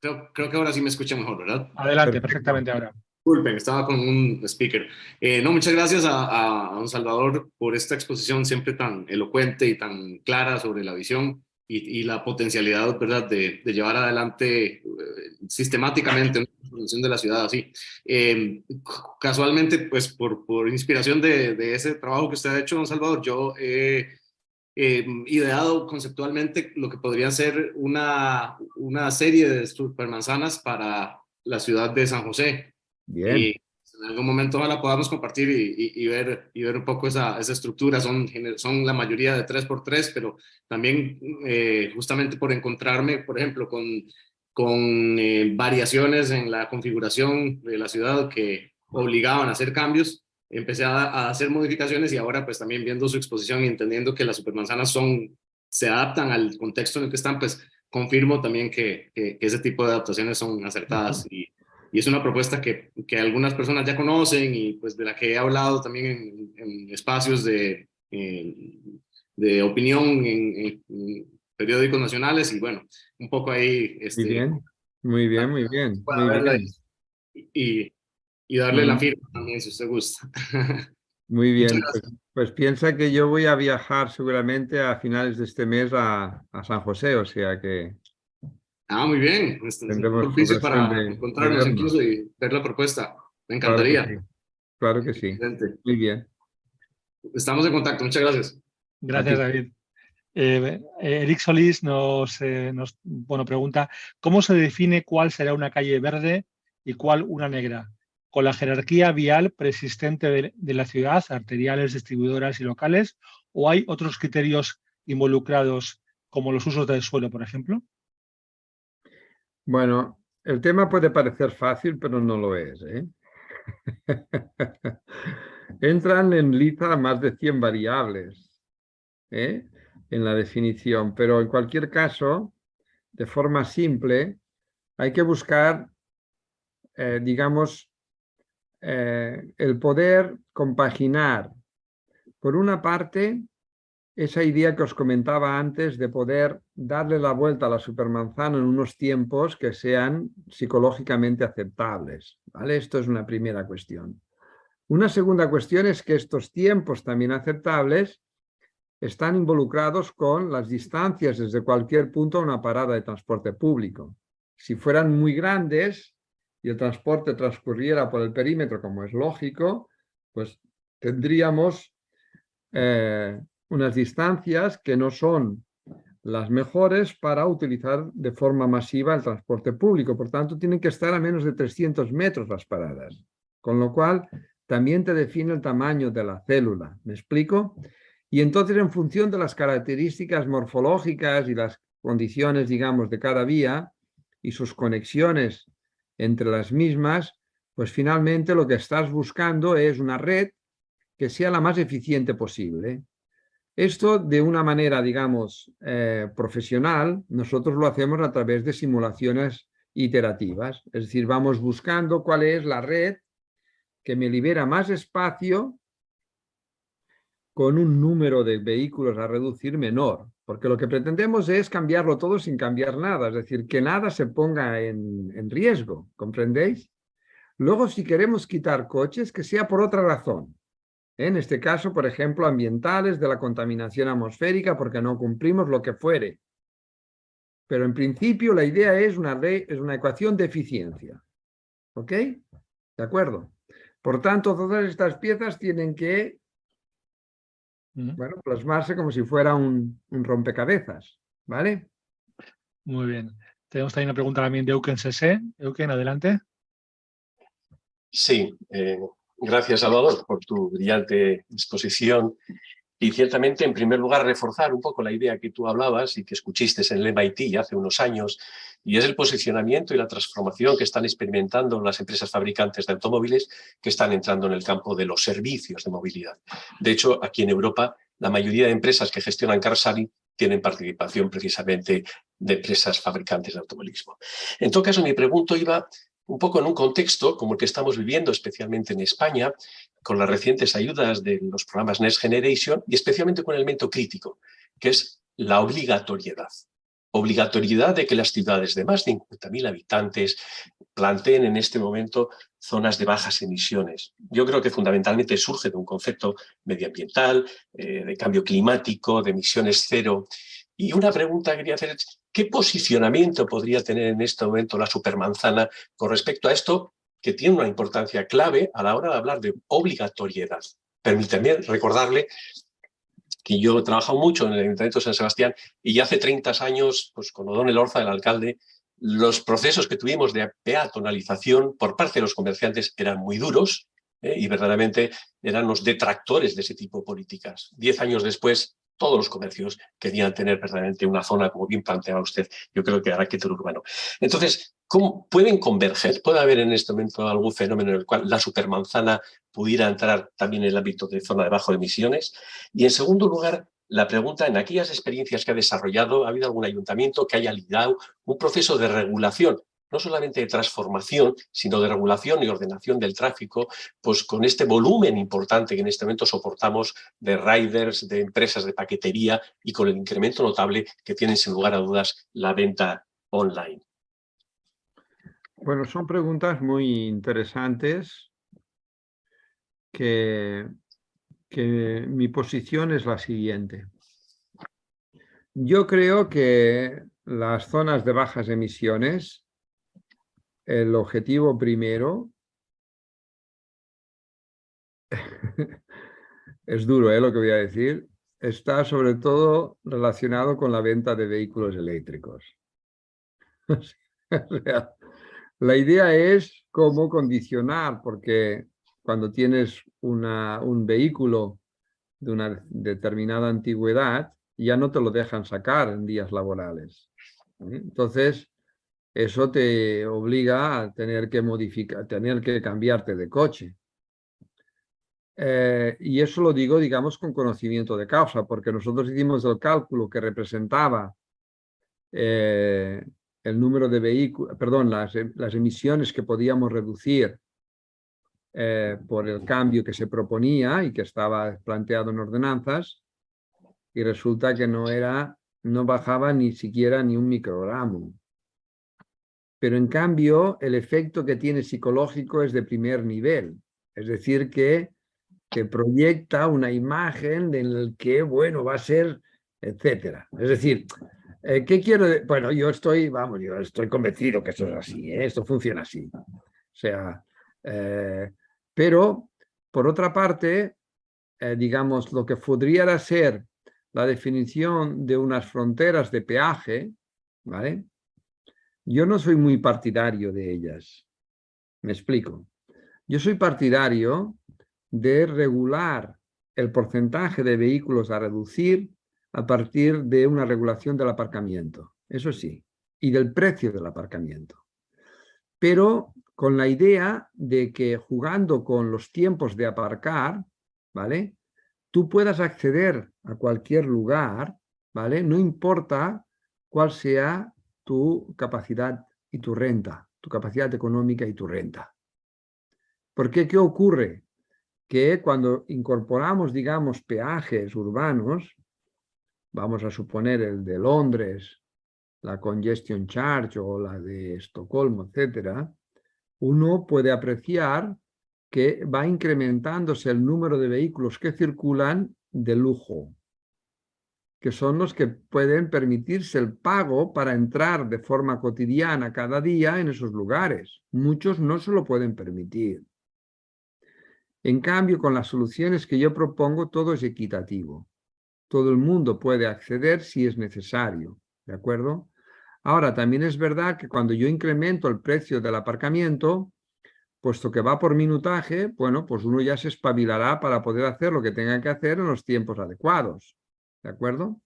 Creo que ahora sí me escucha mejor, ¿verdad? Adelante, Perfecto. perfectamente ahora. Disculpen, estaba con un speaker. No, muchas gracias a don Salvador por esta exposición siempre tan elocuente y tan clara sobre la visión y la potencialidad, ¿verdad?, de llevar adelante sistemáticamente una transformación de la ciudad así. Casualmente, pues por inspiración de ese trabajo que usted ha hecho, don Salvador, yo ideado conceptualmente lo que podría ser una serie de supermanzanas para la ciudad de San José. Bien. Y en algún momento ojalá podamos compartir y ver un poco esa estructura. Son la mayoría de 3x3, pero también justamente por encontrarme, por ejemplo, con variaciones en la configuración de la ciudad que obligaban a hacer cambios, empecé a hacer modificaciones y ahora pues también viendo su exposición y entendiendo que las supermanzanas se adaptan al contexto en el que están, pues confirmo también que ese tipo de adaptaciones son acertadas y es una propuesta que algunas personas ya conocen y pues de la que he hablado también en espacios de opinión en periódicos nacionales y bueno, un poco ahí Muy bien, muy bien, muy bien, para muy verla bien. y darle la firma también si usted gusta. Muy Muchas bien, gracias. pues piensa que yo voy a viajar seguramente a finales de este mes a San José, o sea que Muy bien. Es un tendremos propicio ocasión para de encontrarnos vernos. incluso y ver la propuesta. Me Claro que encantaría. sí, claro que sí. Excelente. Muy bien. Estamos en contacto. Muchas gracias. Gracias, David. Eric Solís nos pregunta: ¿cómo se define cuál será una calle verde y cuál una negra? ¿Con la jerarquía vial preexistente de la ciudad, arteriales, distribuidoras y locales, o hay otros criterios involucrados como los usos del suelo, por ejemplo? Bueno, el tema puede parecer fácil, pero no lo es, ¿eh? Entran en liza más de 100 variables, ¿eh?, en la definición, pero en cualquier caso, de forma simple, hay que buscar, digamos, el poder compaginar, por una parte, esa idea que os comentaba antes de poder darle la vuelta a la supermanzana en unos tiempos que sean psicológicamente aceptables, ¿vale? Esto es una primera cuestión. Una segunda cuestión es que estos tiempos también aceptables están involucrados con las distancias desde cualquier punto a una parada de transporte público. Si fueran muy grandes y el transporte transcurriera por el perímetro, como es lógico, pues tendríamos unas distancias que no son las mejores para utilizar de forma masiva el transporte público. Por tanto, tienen que estar a menos de 300 metros las paradas, con lo cual también te define el tamaño de la célula. ¿Me explico? Y entonces, en función de las características morfológicas y las condiciones, digamos, de cada vía y sus conexiones entre las mismas, pues finalmente lo que estás buscando es una red que sea la más eficiente posible. Esto de una manera, digamos, profesional, nosotros lo hacemos a través de simulaciones iterativas. Es decir, vamos buscando cuál es la red que me libera más espacio con un número de vehículos a reducir menor, porque lo que pretendemos es cambiarlo todo sin cambiar nada, es decir, que nada se ponga en riesgo, ¿comprendéis? Luego, si queremos quitar coches, que sea por otra razón. En este caso, por ejemplo, ambientales, de la contaminación atmosférica, porque no cumplimos lo que fuere. Pero en principio la idea es una ecuación de eficiencia. ¿Ok? ¿De acuerdo? Por tanto, todas estas piezas tienen que, bueno, plasmarse como si fuera un rompecabezas. ¿Vale? Muy bien. Tenemos también una pregunta también de Euken Sese. Euken, adelante. Sí, gracias, Salvador, por tu brillante exposición. Y ciertamente, en primer lugar, reforzar un poco la idea que tú hablabas y que escuchaste en el MIT hace unos años, y es el posicionamiento y la transformación que están experimentando las empresas fabricantes de automóviles que están entrando en el campo de los servicios de movilidad. De hecho, aquí en Europa, la mayoría de empresas que gestionan car sharing tienen participación precisamente de empresas fabricantes de automovilismo. En todo caso, mi pregunta iba un poco en un contexto como el que estamos viviendo, especialmente en España, con las recientes ayudas de los programas Next Generation y especialmente con el elemento crítico, que es la obligatoriedad. Obligatoriedad de que las ciudades de más de 50.000 habitantes planteen en este momento zonas de bajas emisiones. Yo creo que fundamentalmente surge de un concepto medioambiental, de cambio climático, de emisiones cero. Y una pregunta que quería hacer es, ¿qué posicionamiento podría tener en este momento la supermanzana con respecto a esto que tiene una importancia clave a la hora de hablar de obligatoriedad? Permítame recordarle que yo he trabajado mucho en el Ayuntamiento de San Sebastián y ya hace 30 años, pues con O'Donnell Orza, el alcalde, los procesos que tuvimos de peatonalización por parte de los comerciantes eran muy duros y verdaderamente eran los detractores de ese tipo de políticas. 10 años después, todos los comercios querían tener verdaderamente una zona, como bien planteaba usted, yo creo que de carácter urbano. Entonces, ¿cómo pueden converger? ¿Puede haber en este momento algún fenómeno en el cual la supermanzana pudiera entrar también en el ámbito de zona de bajo emisiones? Y en segundo lugar, la pregunta, en aquellas experiencias que ha desarrollado, ¿ha habido algún ayuntamiento que haya liderado un proceso de regulación, no solamente de transformación, sino de regulación y ordenación del tráfico, pues con este volumen importante que en este momento soportamos de riders, de empresas de paquetería y con el incremento notable que tienen sin lugar a dudas la venta online? Bueno, son preguntas muy interesantes que mi posición es la siguiente. Yo creo que las zonas de bajas emisiones, el objetivo primero, es duro lo que voy a decir, está sobre todo relacionado con la venta de vehículos eléctricos. O sea, la idea es cómo condicionar, porque cuando tienes un vehículo de una determinada antigüedad, ya no te lo dejan sacar en días laborales. Entonces, eso te obliga a tener que modificar, tener que cambiarte de coche. Y eso lo digo, digamos, con conocimiento de causa, porque nosotros hicimos el cálculo que representaba el número de vehículos, perdón, las emisiones que podíamos reducir por el cambio que se proponía y que estaba planteado en ordenanzas, y resulta que no bajaba ni siquiera ni un microgramo. Pero en cambio, el efecto que tiene psicológico es de primer nivel, es decir, que te proyecta una imagen en la que, bueno, va a ser, etcétera. Es decir, ¿qué quiero decir? Bueno, yo estoy convencido que esto es así, esto funciona así. O sea, pero, por otra parte, digamos, lo que podría ser la definición de unas fronteras de peaje, ¿vale? Yo no soy muy partidario de ellas. Me explico. Yo soy partidario de regular el porcentaje de vehículos a reducir a partir de una regulación del aparcamiento, eso sí, y del precio del aparcamiento. Pero con la idea de que jugando con los tiempos de aparcar, ¿vale? Tú puedas acceder a cualquier lugar, ¿vale? No importa cuál sea tu capacidad y tu renta, tu capacidad económica y tu renta. ¿Por qué? ¿Qué ocurre? que cuando incorporamos, digamos, peajes urbanos, vamos a suponer el de Londres, la congestion charge o la de Estocolmo, etcétera, uno puede apreciar que va incrementándose el número de vehículos que circulan de lujo, que son los que pueden permitirse el pago para entrar de forma cotidiana cada día en esos lugares. Muchos no se lo pueden permitir. En cambio, con las soluciones que yo propongo, todo es equitativo. Todo el mundo puede acceder si es necesario, ¿de acuerdo? Ahora, también es verdad que cuando yo incremento el precio del aparcamiento, puesto que va por minutaje, bueno, pues uno ya se espabilará para poder hacer lo que tenga que hacer en los tiempos adecuados, ¿de acuerdo?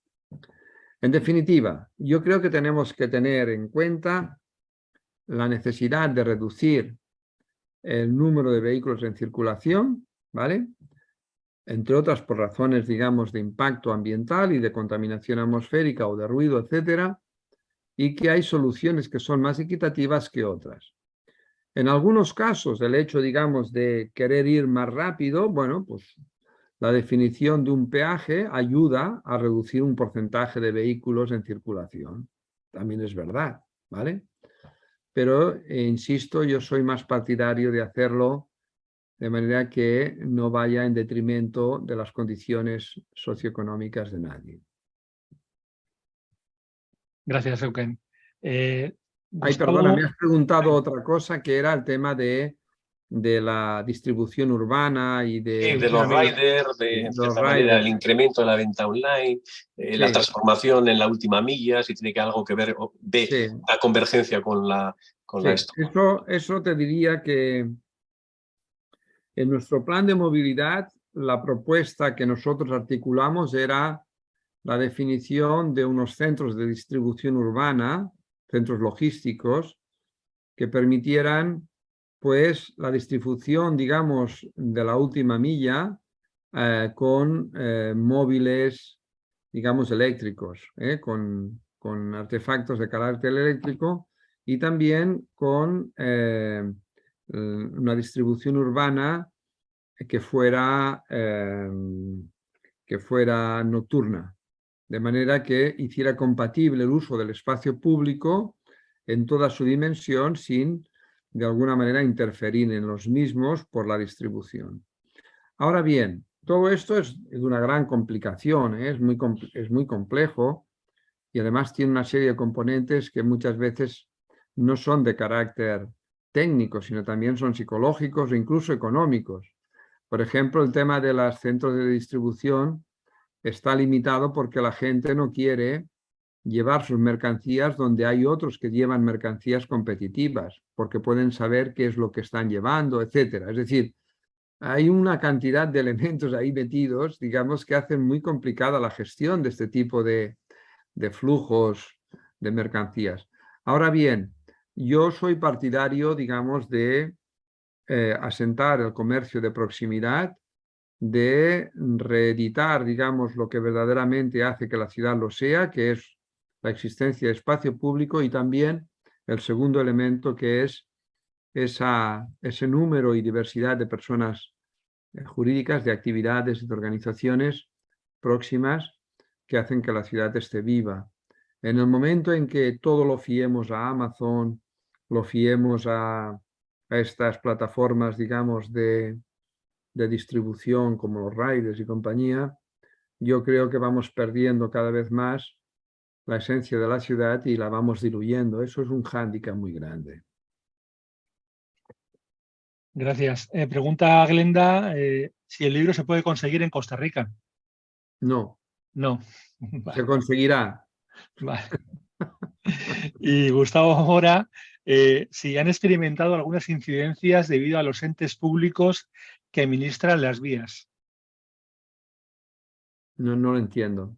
En definitiva, yo creo que tenemos que tener en cuenta la necesidad de reducir el número de vehículos en circulación, ¿vale? Entre otras por razones, digamos, de impacto ambiental y de contaminación atmosférica o de ruido, etcétera, y que hay soluciones que son más equitativas que otras. En algunos casos, el hecho, digamos, de querer ir más rápido, bueno, pues la definición de un peaje ayuda a reducir un porcentaje de vehículos en circulación. También es verdad, ¿vale? Pero, insisto, yo soy más partidario de hacerlo de manera que no vaya en detrimento de las condiciones socioeconómicas de nadie. Gracias, Eugen. Ay, Gustavo, perdona, me has preguntado otra cosa que era el tema de la distribución urbana y Sí, de de los riders, de en los cierta manera el riders. incremento de la venta online, la Sí. transformación en la última milla, si tiene que algo que ver, Sí, la convergencia con sí. esto. Eso te diría que en nuestro plan de movilidad, la propuesta que nosotros articulamos era la definición de unos centros de distribución urbana, centros logísticos, que permitieran pues la distribución, digamos, de la última milla con móviles, digamos, eléctricos, con artefactos de carácter eléctrico y también con una distribución urbana que fuera nocturna, de manera que hiciera compatible el uso del espacio público en toda su dimensión sin, de alguna manera, interferir en los mismos por la distribución. Ahora bien, todo esto es de una gran complicación, es muy complejo y además tiene una serie de componentes que muchas veces no son de carácter técnico, sino también son psicológicos e incluso económicos. Por ejemplo, el tema de los centros de distribución está limitado porque la gente no quiere llevar sus mercancías donde hay otros que llevan mercancías competitivas, porque pueden saber qué es lo que están llevando, etcétera. Es decir, hay una cantidad de elementos ahí metidos, digamos, que hacen muy complicada la gestión de este tipo de flujos de mercancías. Ahora bien, yo soy partidario, digamos, de asentar el comercio de proximidad, de reeditar, digamos, lo que verdaderamente hace que la ciudad lo sea, que es la existencia de espacio público, y también el segundo elemento, que es ese número y diversidad de personas jurídicas, de actividades y de organizaciones próximas que hacen que la ciudad esté viva. En el momento en que todo lo fiemos a Amazon, lo fiemos a estas plataformas, digamos, de distribución como los riders y compañía, yo creo que vamos perdiendo cada vez más la esencia de la ciudad y la vamos diluyendo. Eso es un hándicap muy grande. gracias. Pregunta Glenda si el libro se puede conseguir en Costa Rica. No, No. se Vale, conseguirá. vale. Y Gustavo Mora, si han experimentado algunas incidencias debido a los entes públicos que administran las vías. No, no lo entiendo.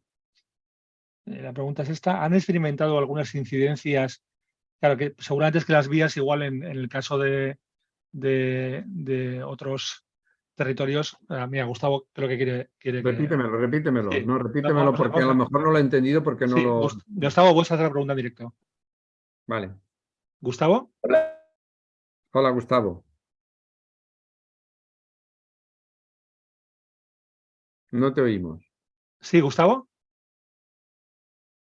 La pregunta es esta. ¿Han experimentado algunas incidencias? Claro, que seguramente es que las vías, igual en el caso de otros territorios. Mira, Gustavo creo que quiere que... Repítemelo. Sí. No, repítemelo porque a lo mejor no lo he entendido porque no Sí, lo... Gustavo, vuelves a hacer la pregunta en directo. Vale. ¿Gustavo? Hola, Gustavo. No te oímos. Sí, Gustavo.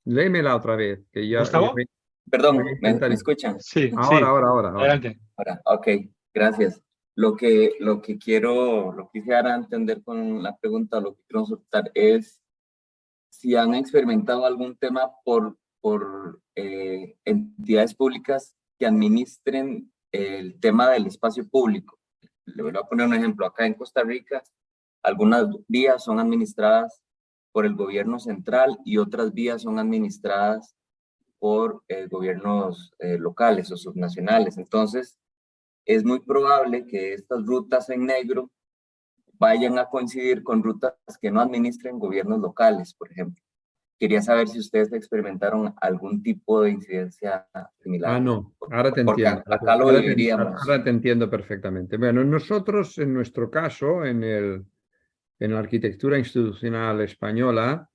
Léemela otra vez. Que ya, ¿Gustavo? Perdón, voy a ¿me intentar- escuchan? Sí, Ahora, sí. ahora. Adelante. Ahora, ok, gracias. Lo que quise dar a entender con la pregunta, lo que quiero consultar es si han experimentado algún tema por entidades públicas que administren el tema del espacio público. Le voy a poner un ejemplo. Acá en Costa Rica, algunas vías son administradas por el gobierno central y otras vías son administradas por gobiernos locales o subnacionales. Entonces, es muy probable que estas rutas en negro vayan a coincidir con rutas que no administren gobiernos locales, por ejemplo. Quería saber si ustedes experimentaron algún tipo de incidencia similar. No, ahora te Porque entiendo. acá lo viviríamos. Ahora te entiendo perfectamente. Bueno, nosotros, en nuestro caso, en la arquitectura institucional española,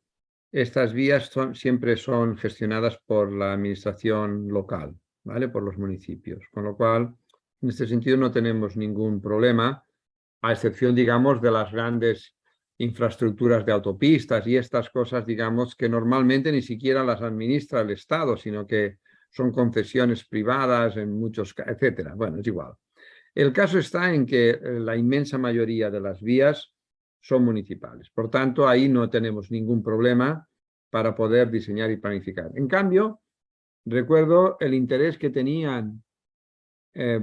estas vías siempre son gestionadas por la administración local, ¿vale? Por los municipios. Con lo cual, en este sentido no tenemos ningún problema, a excepción, digamos, de las grandes infraestructuras de autopistas y estas cosas, digamos, que normalmente ni siquiera las administra el Estado, sino que son concesiones privadas en muchos casos, etcétera. Bueno, es igual. El caso está en que la inmensa mayoría de las vías son municipales. Por tanto, ahí no tenemos ningún problema para poder diseñar y planificar. En cambio, recuerdo el interés que tenían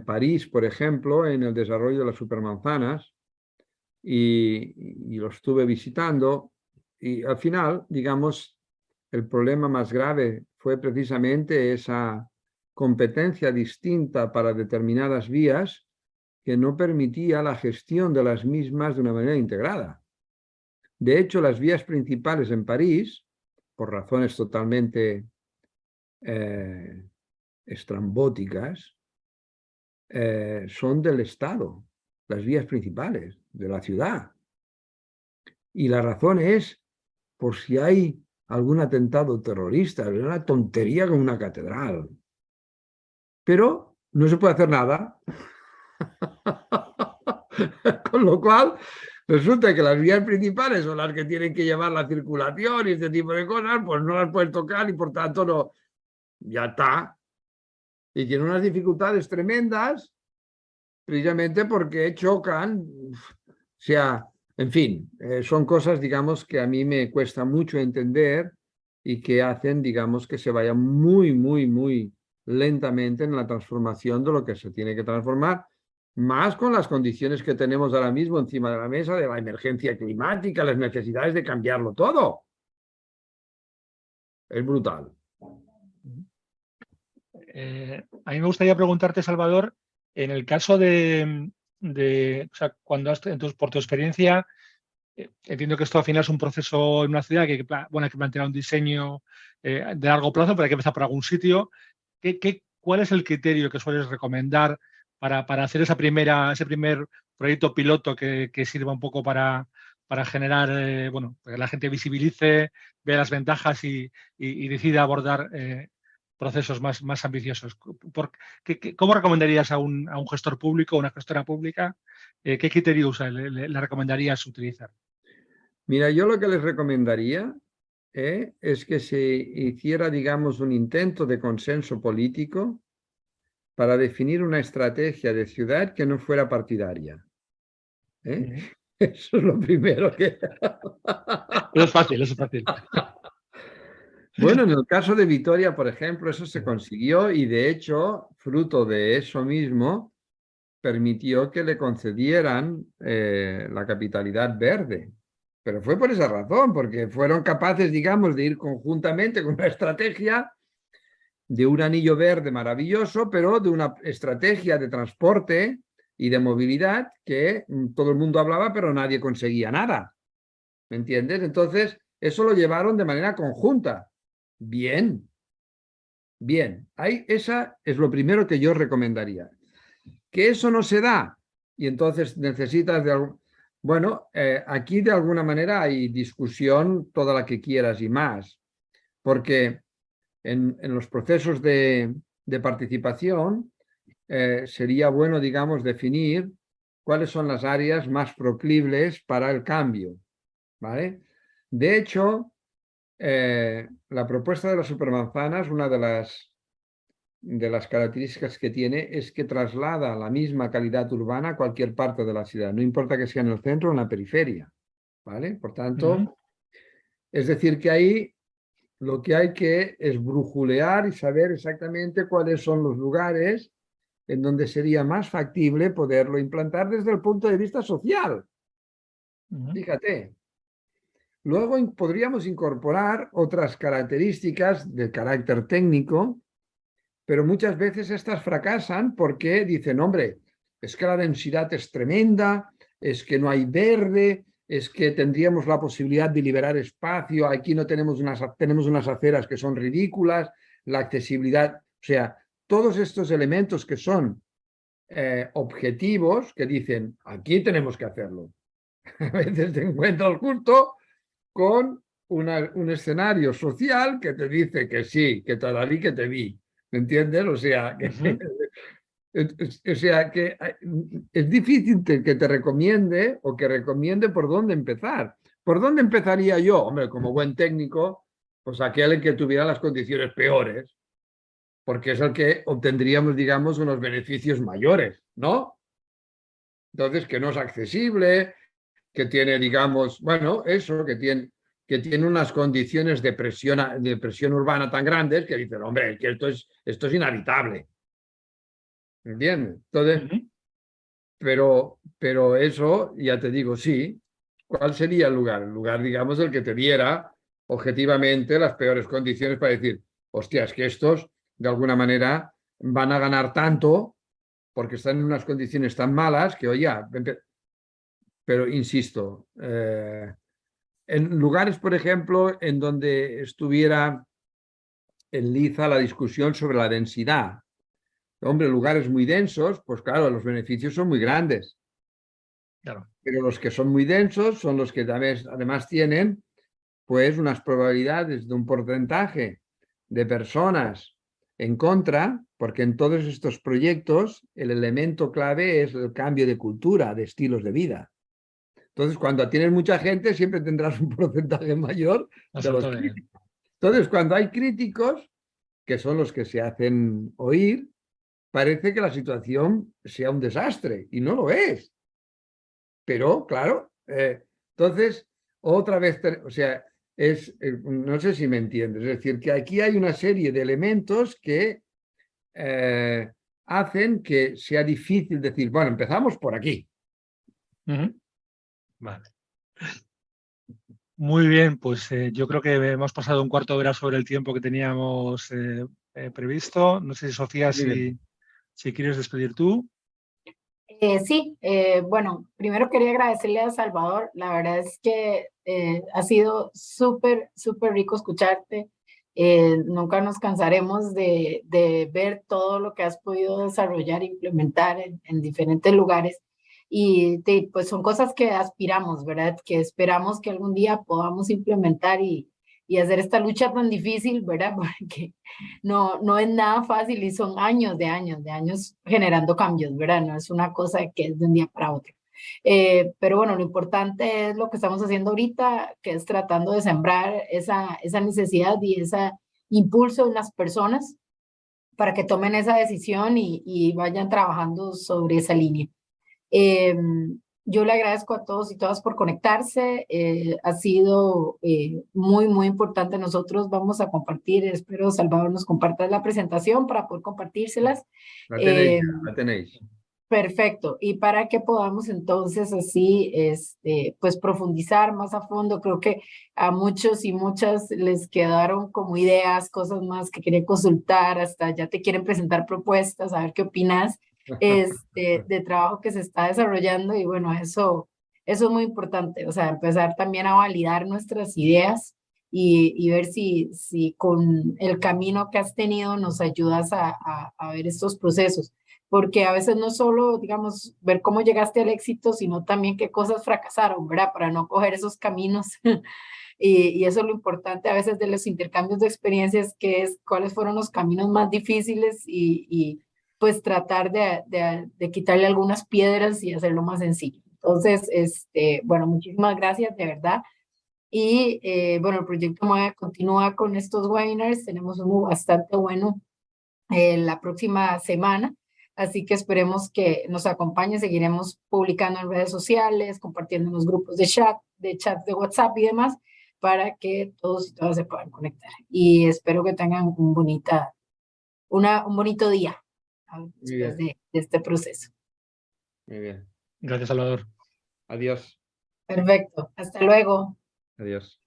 París, por ejemplo, en el desarrollo de las supermanzanas, y lo estuve visitando, y al final, digamos, el problema más grave fue precisamente esa competencia distinta para determinadas vías que no permitía la gestión de las mismas de una manera integrada. De hecho, las vías principales en París, por razones totalmente estrambóticas, son del Estado, las vías principales de la ciudad. Y la razón es por si hay algún atentado terrorista, es una tontería como una catedral. Pero no se puede hacer nada. Con lo cual, resulta que las vías principales son las que tienen que llevar la circulación y este tipo de cosas, pues no las puedes tocar y por tanto no, ya está. Y tienen unas dificultades tremendas precisamente porque chocan, o sea, en fin, son cosas, digamos, que a mí me cuesta mucho entender y que hacen, digamos, que se vaya muy lentamente en la transformación de lo que se tiene que transformar, más con las condiciones que tenemos ahora mismo encima de la mesa de la emergencia climática, las necesidades de cambiarlo todo. Es brutal. A mí me gustaría preguntarte, Salvador, en el caso de o sea, cuando por tu experiencia, entiendo que esto al final es un proceso en una ciudad que, bueno, hay que plantear un diseño de largo plazo, pero hay que empezar por algún sitio. ¿Cuál es el criterio que sueles recomendar para hacer ese primer proyecto piloto que sirva un poco para generar, bueno, que la gente visibilice, vea las ventajas y decida abordar procesos más ambiciosos? ¿Cómo recomendarías a un gestor público o una gestora pública? ¿Qué criterio le recomendarías utilizar? Mira, yo lo que les recomendaría es que se hiciera, digamos, un intento de consenso político para definir una estrategia de ciudad que no fuera partidaria. Eso es lo primero que... Eso es fácil. Bueno, en el caso de Vitoria, por ejemplo, eso se consiguió y de hecho, fruto de eso mismo, permitió que le concedieran la capitalidad verde. Pero fue por esa razón, porque fueron capaces, digamos, de ir conjuntamente con una estrategia de un anillo verde maravilloso, pero de una estrategia de transporte y de movilidad que todo el mundo hablaba, pero nadie conseguía nada. ¿Me entiendes? Entonces, eso lo llevaron de manera conjunta. Bien. Esa es lo primero que yo recomendaría. Que eso no se da y entonces necesitas de algo. Bueno, aquí de alguna manera hay discusión toda la que quieras y más, porque en los procesos de participación sería bueno, digamos, definir cuáles son las áreas más proclives para el cambio, ¿vale? De hecho, la propuesta de las supermanzanas, una de las características que tiene es que traslada la misma calidad urbana a cualquier parte de la ciudad, no importa que sea en el centro o en la periferia, ¿vale? Por tanto, es decir, que ahí lo que hay que es brujulear y saber exactamente cuáles son los lugares en donde sería más factible poderlo implantar desde el punto de vista social. Fíjate. Luego podríamos incorporar otras características de carácter técnico, pero muchas veces estas fracasan porque dicen, hombre, es que la densidad es tremenda, es que no hay verde, es que tendríamos la posibilidad de liberar espacio, aquí no tenemos unas aceras que son ridículas, la accesibilidad, o sea, todos estos elementos que son objetivos que dicen, aquí tenemos que hacerlo. A veces te encuentras justo con un escenario social que te dice que sí, que todavía que te vi, ¿me entiendes? O sea, que es difícil que te recomiende o que recomiende por dónde empezar. ¿Por dónde empezaría yo? Hombre, como buen técnico, pues aquel que tuviera las condiciones peores, porque es el que obtendríamos, digamos, unos beneficios mayores, ¿no? Entonces, que no es accesible, que tiene, digamos, bueno, eso, que tiene unas condiciones de presión urbana tan grandes que dicen, hombre, que esto es inhabitable. ¿Entiendes? Entonces, pero eso, ya te digo, sí. ¿Cuál sería el lugar? El lugar, digamos, el que te diera objetivamente las peores condiciones para decir, hostia, es que estos, de alguna manera, van a ganar tanto porque están en unas condiciones tan malas que, oye, pero insisto, en lugares, por ejemplo, en donde estuviera en liza la discusión sobre la densidad. Hombre, lugares muy densos, pues claro, los beneficios son muy grandes. Claro. Pero los que son muy densos son los que además tienen pues unas probabilidades de un porcentaje de personas en contra, porque en todos estos proyectos el elemento clave es el cambio de cultura, de estilos de vida. Entonces, cuando tienes mucha gente, siempre tendrás un porcentaje mayor de los críticos. Entonces, cuando hay críticos, que son los que se hacen oír, parece que la situación sea un desastre, y no lo es. Pero, claro, entonces, otra vez, o sea, no sé si me entiendes, es decir, que aquí hay una serie de elementos que hacen que sea difícil decir, bueno, empezamos por aquí. Vale. Muy bien, pues yo creo que hemos pasado un cuarto de hora sobre el tiempo que teníamos previsto. No sé, Sofía, si quieres despedir tú. Sí, bueno, primero quería agradecerle a Salvador. La verdad es que ha sido súper, súper rico escucharte. Nunca nos cansaremos de ver todo lo que has podido desarrollar e implementar en diferentes lugares. Y pues son cosas que aspiramos, ¿verdad? Que esperamos que algún día podamos implementar y hacer esta lucha tan difícil, ¿verdad? Porque no es nada fácil y son años de años generando cambios, ¿verdad? No es una cosa que es de un día para otro. Pero bueno, lo importante es lo que estamos haciendo ahorita, que es tratando de sembrar esa necesidad y ese impulso en las personas para que tomen esa decisión y vayan trabajando sobre esa línea. Yo le agradezco a todos y todas por conectarse. Ha sido muy, muy importante. Nosotros vamos a compartir, espero Salvador nos comparta la presentación para poder compartírselas. La tenéis. Perfecto. Y para que podamos entonces así, pues profundizar más a fondo, creo que a muchos y muchas les quedaron como ideas, cosas más que querían consultar, hasta ya te quieren presentar propuestas, a ver qué opinas de trabajo que se está desarrollando y bueno, eso es muy importante, o sea, empezar también a validar nuestras ideas y ver si con el camino que has tenido nos ayudas a ver estos procesos, porque a veces no solo, digamos, ver cómo llegaste al éxito, sino también qué cosas fracasaron, ¿verdad? Para no coger esos caminos. Y eso es lo importante a veces de los intercambios de experiencias, que es cuáles fueron los caminos más difíciles y pues tratar de quitarle algunas piedras y hacerlo más sencillo. Entonces, bueno, muchísimas gracias, de verdad. Y bueno, el proyecto MOE continúa con estos webinars. Tenemos uno bastante bueno la próxima semana. Así que esperemos que nos acompañen. Seguiremos publicando en redes sociales, compartiendo en los grupos de chat de WhatsApp y demás, para que todos y todas se puedan conectar. Y espero que tengan un bonito día después de este proceso. Muy bien. Gracias, Salvador. Adiós. Perfecto. Hasta luego. Adiós.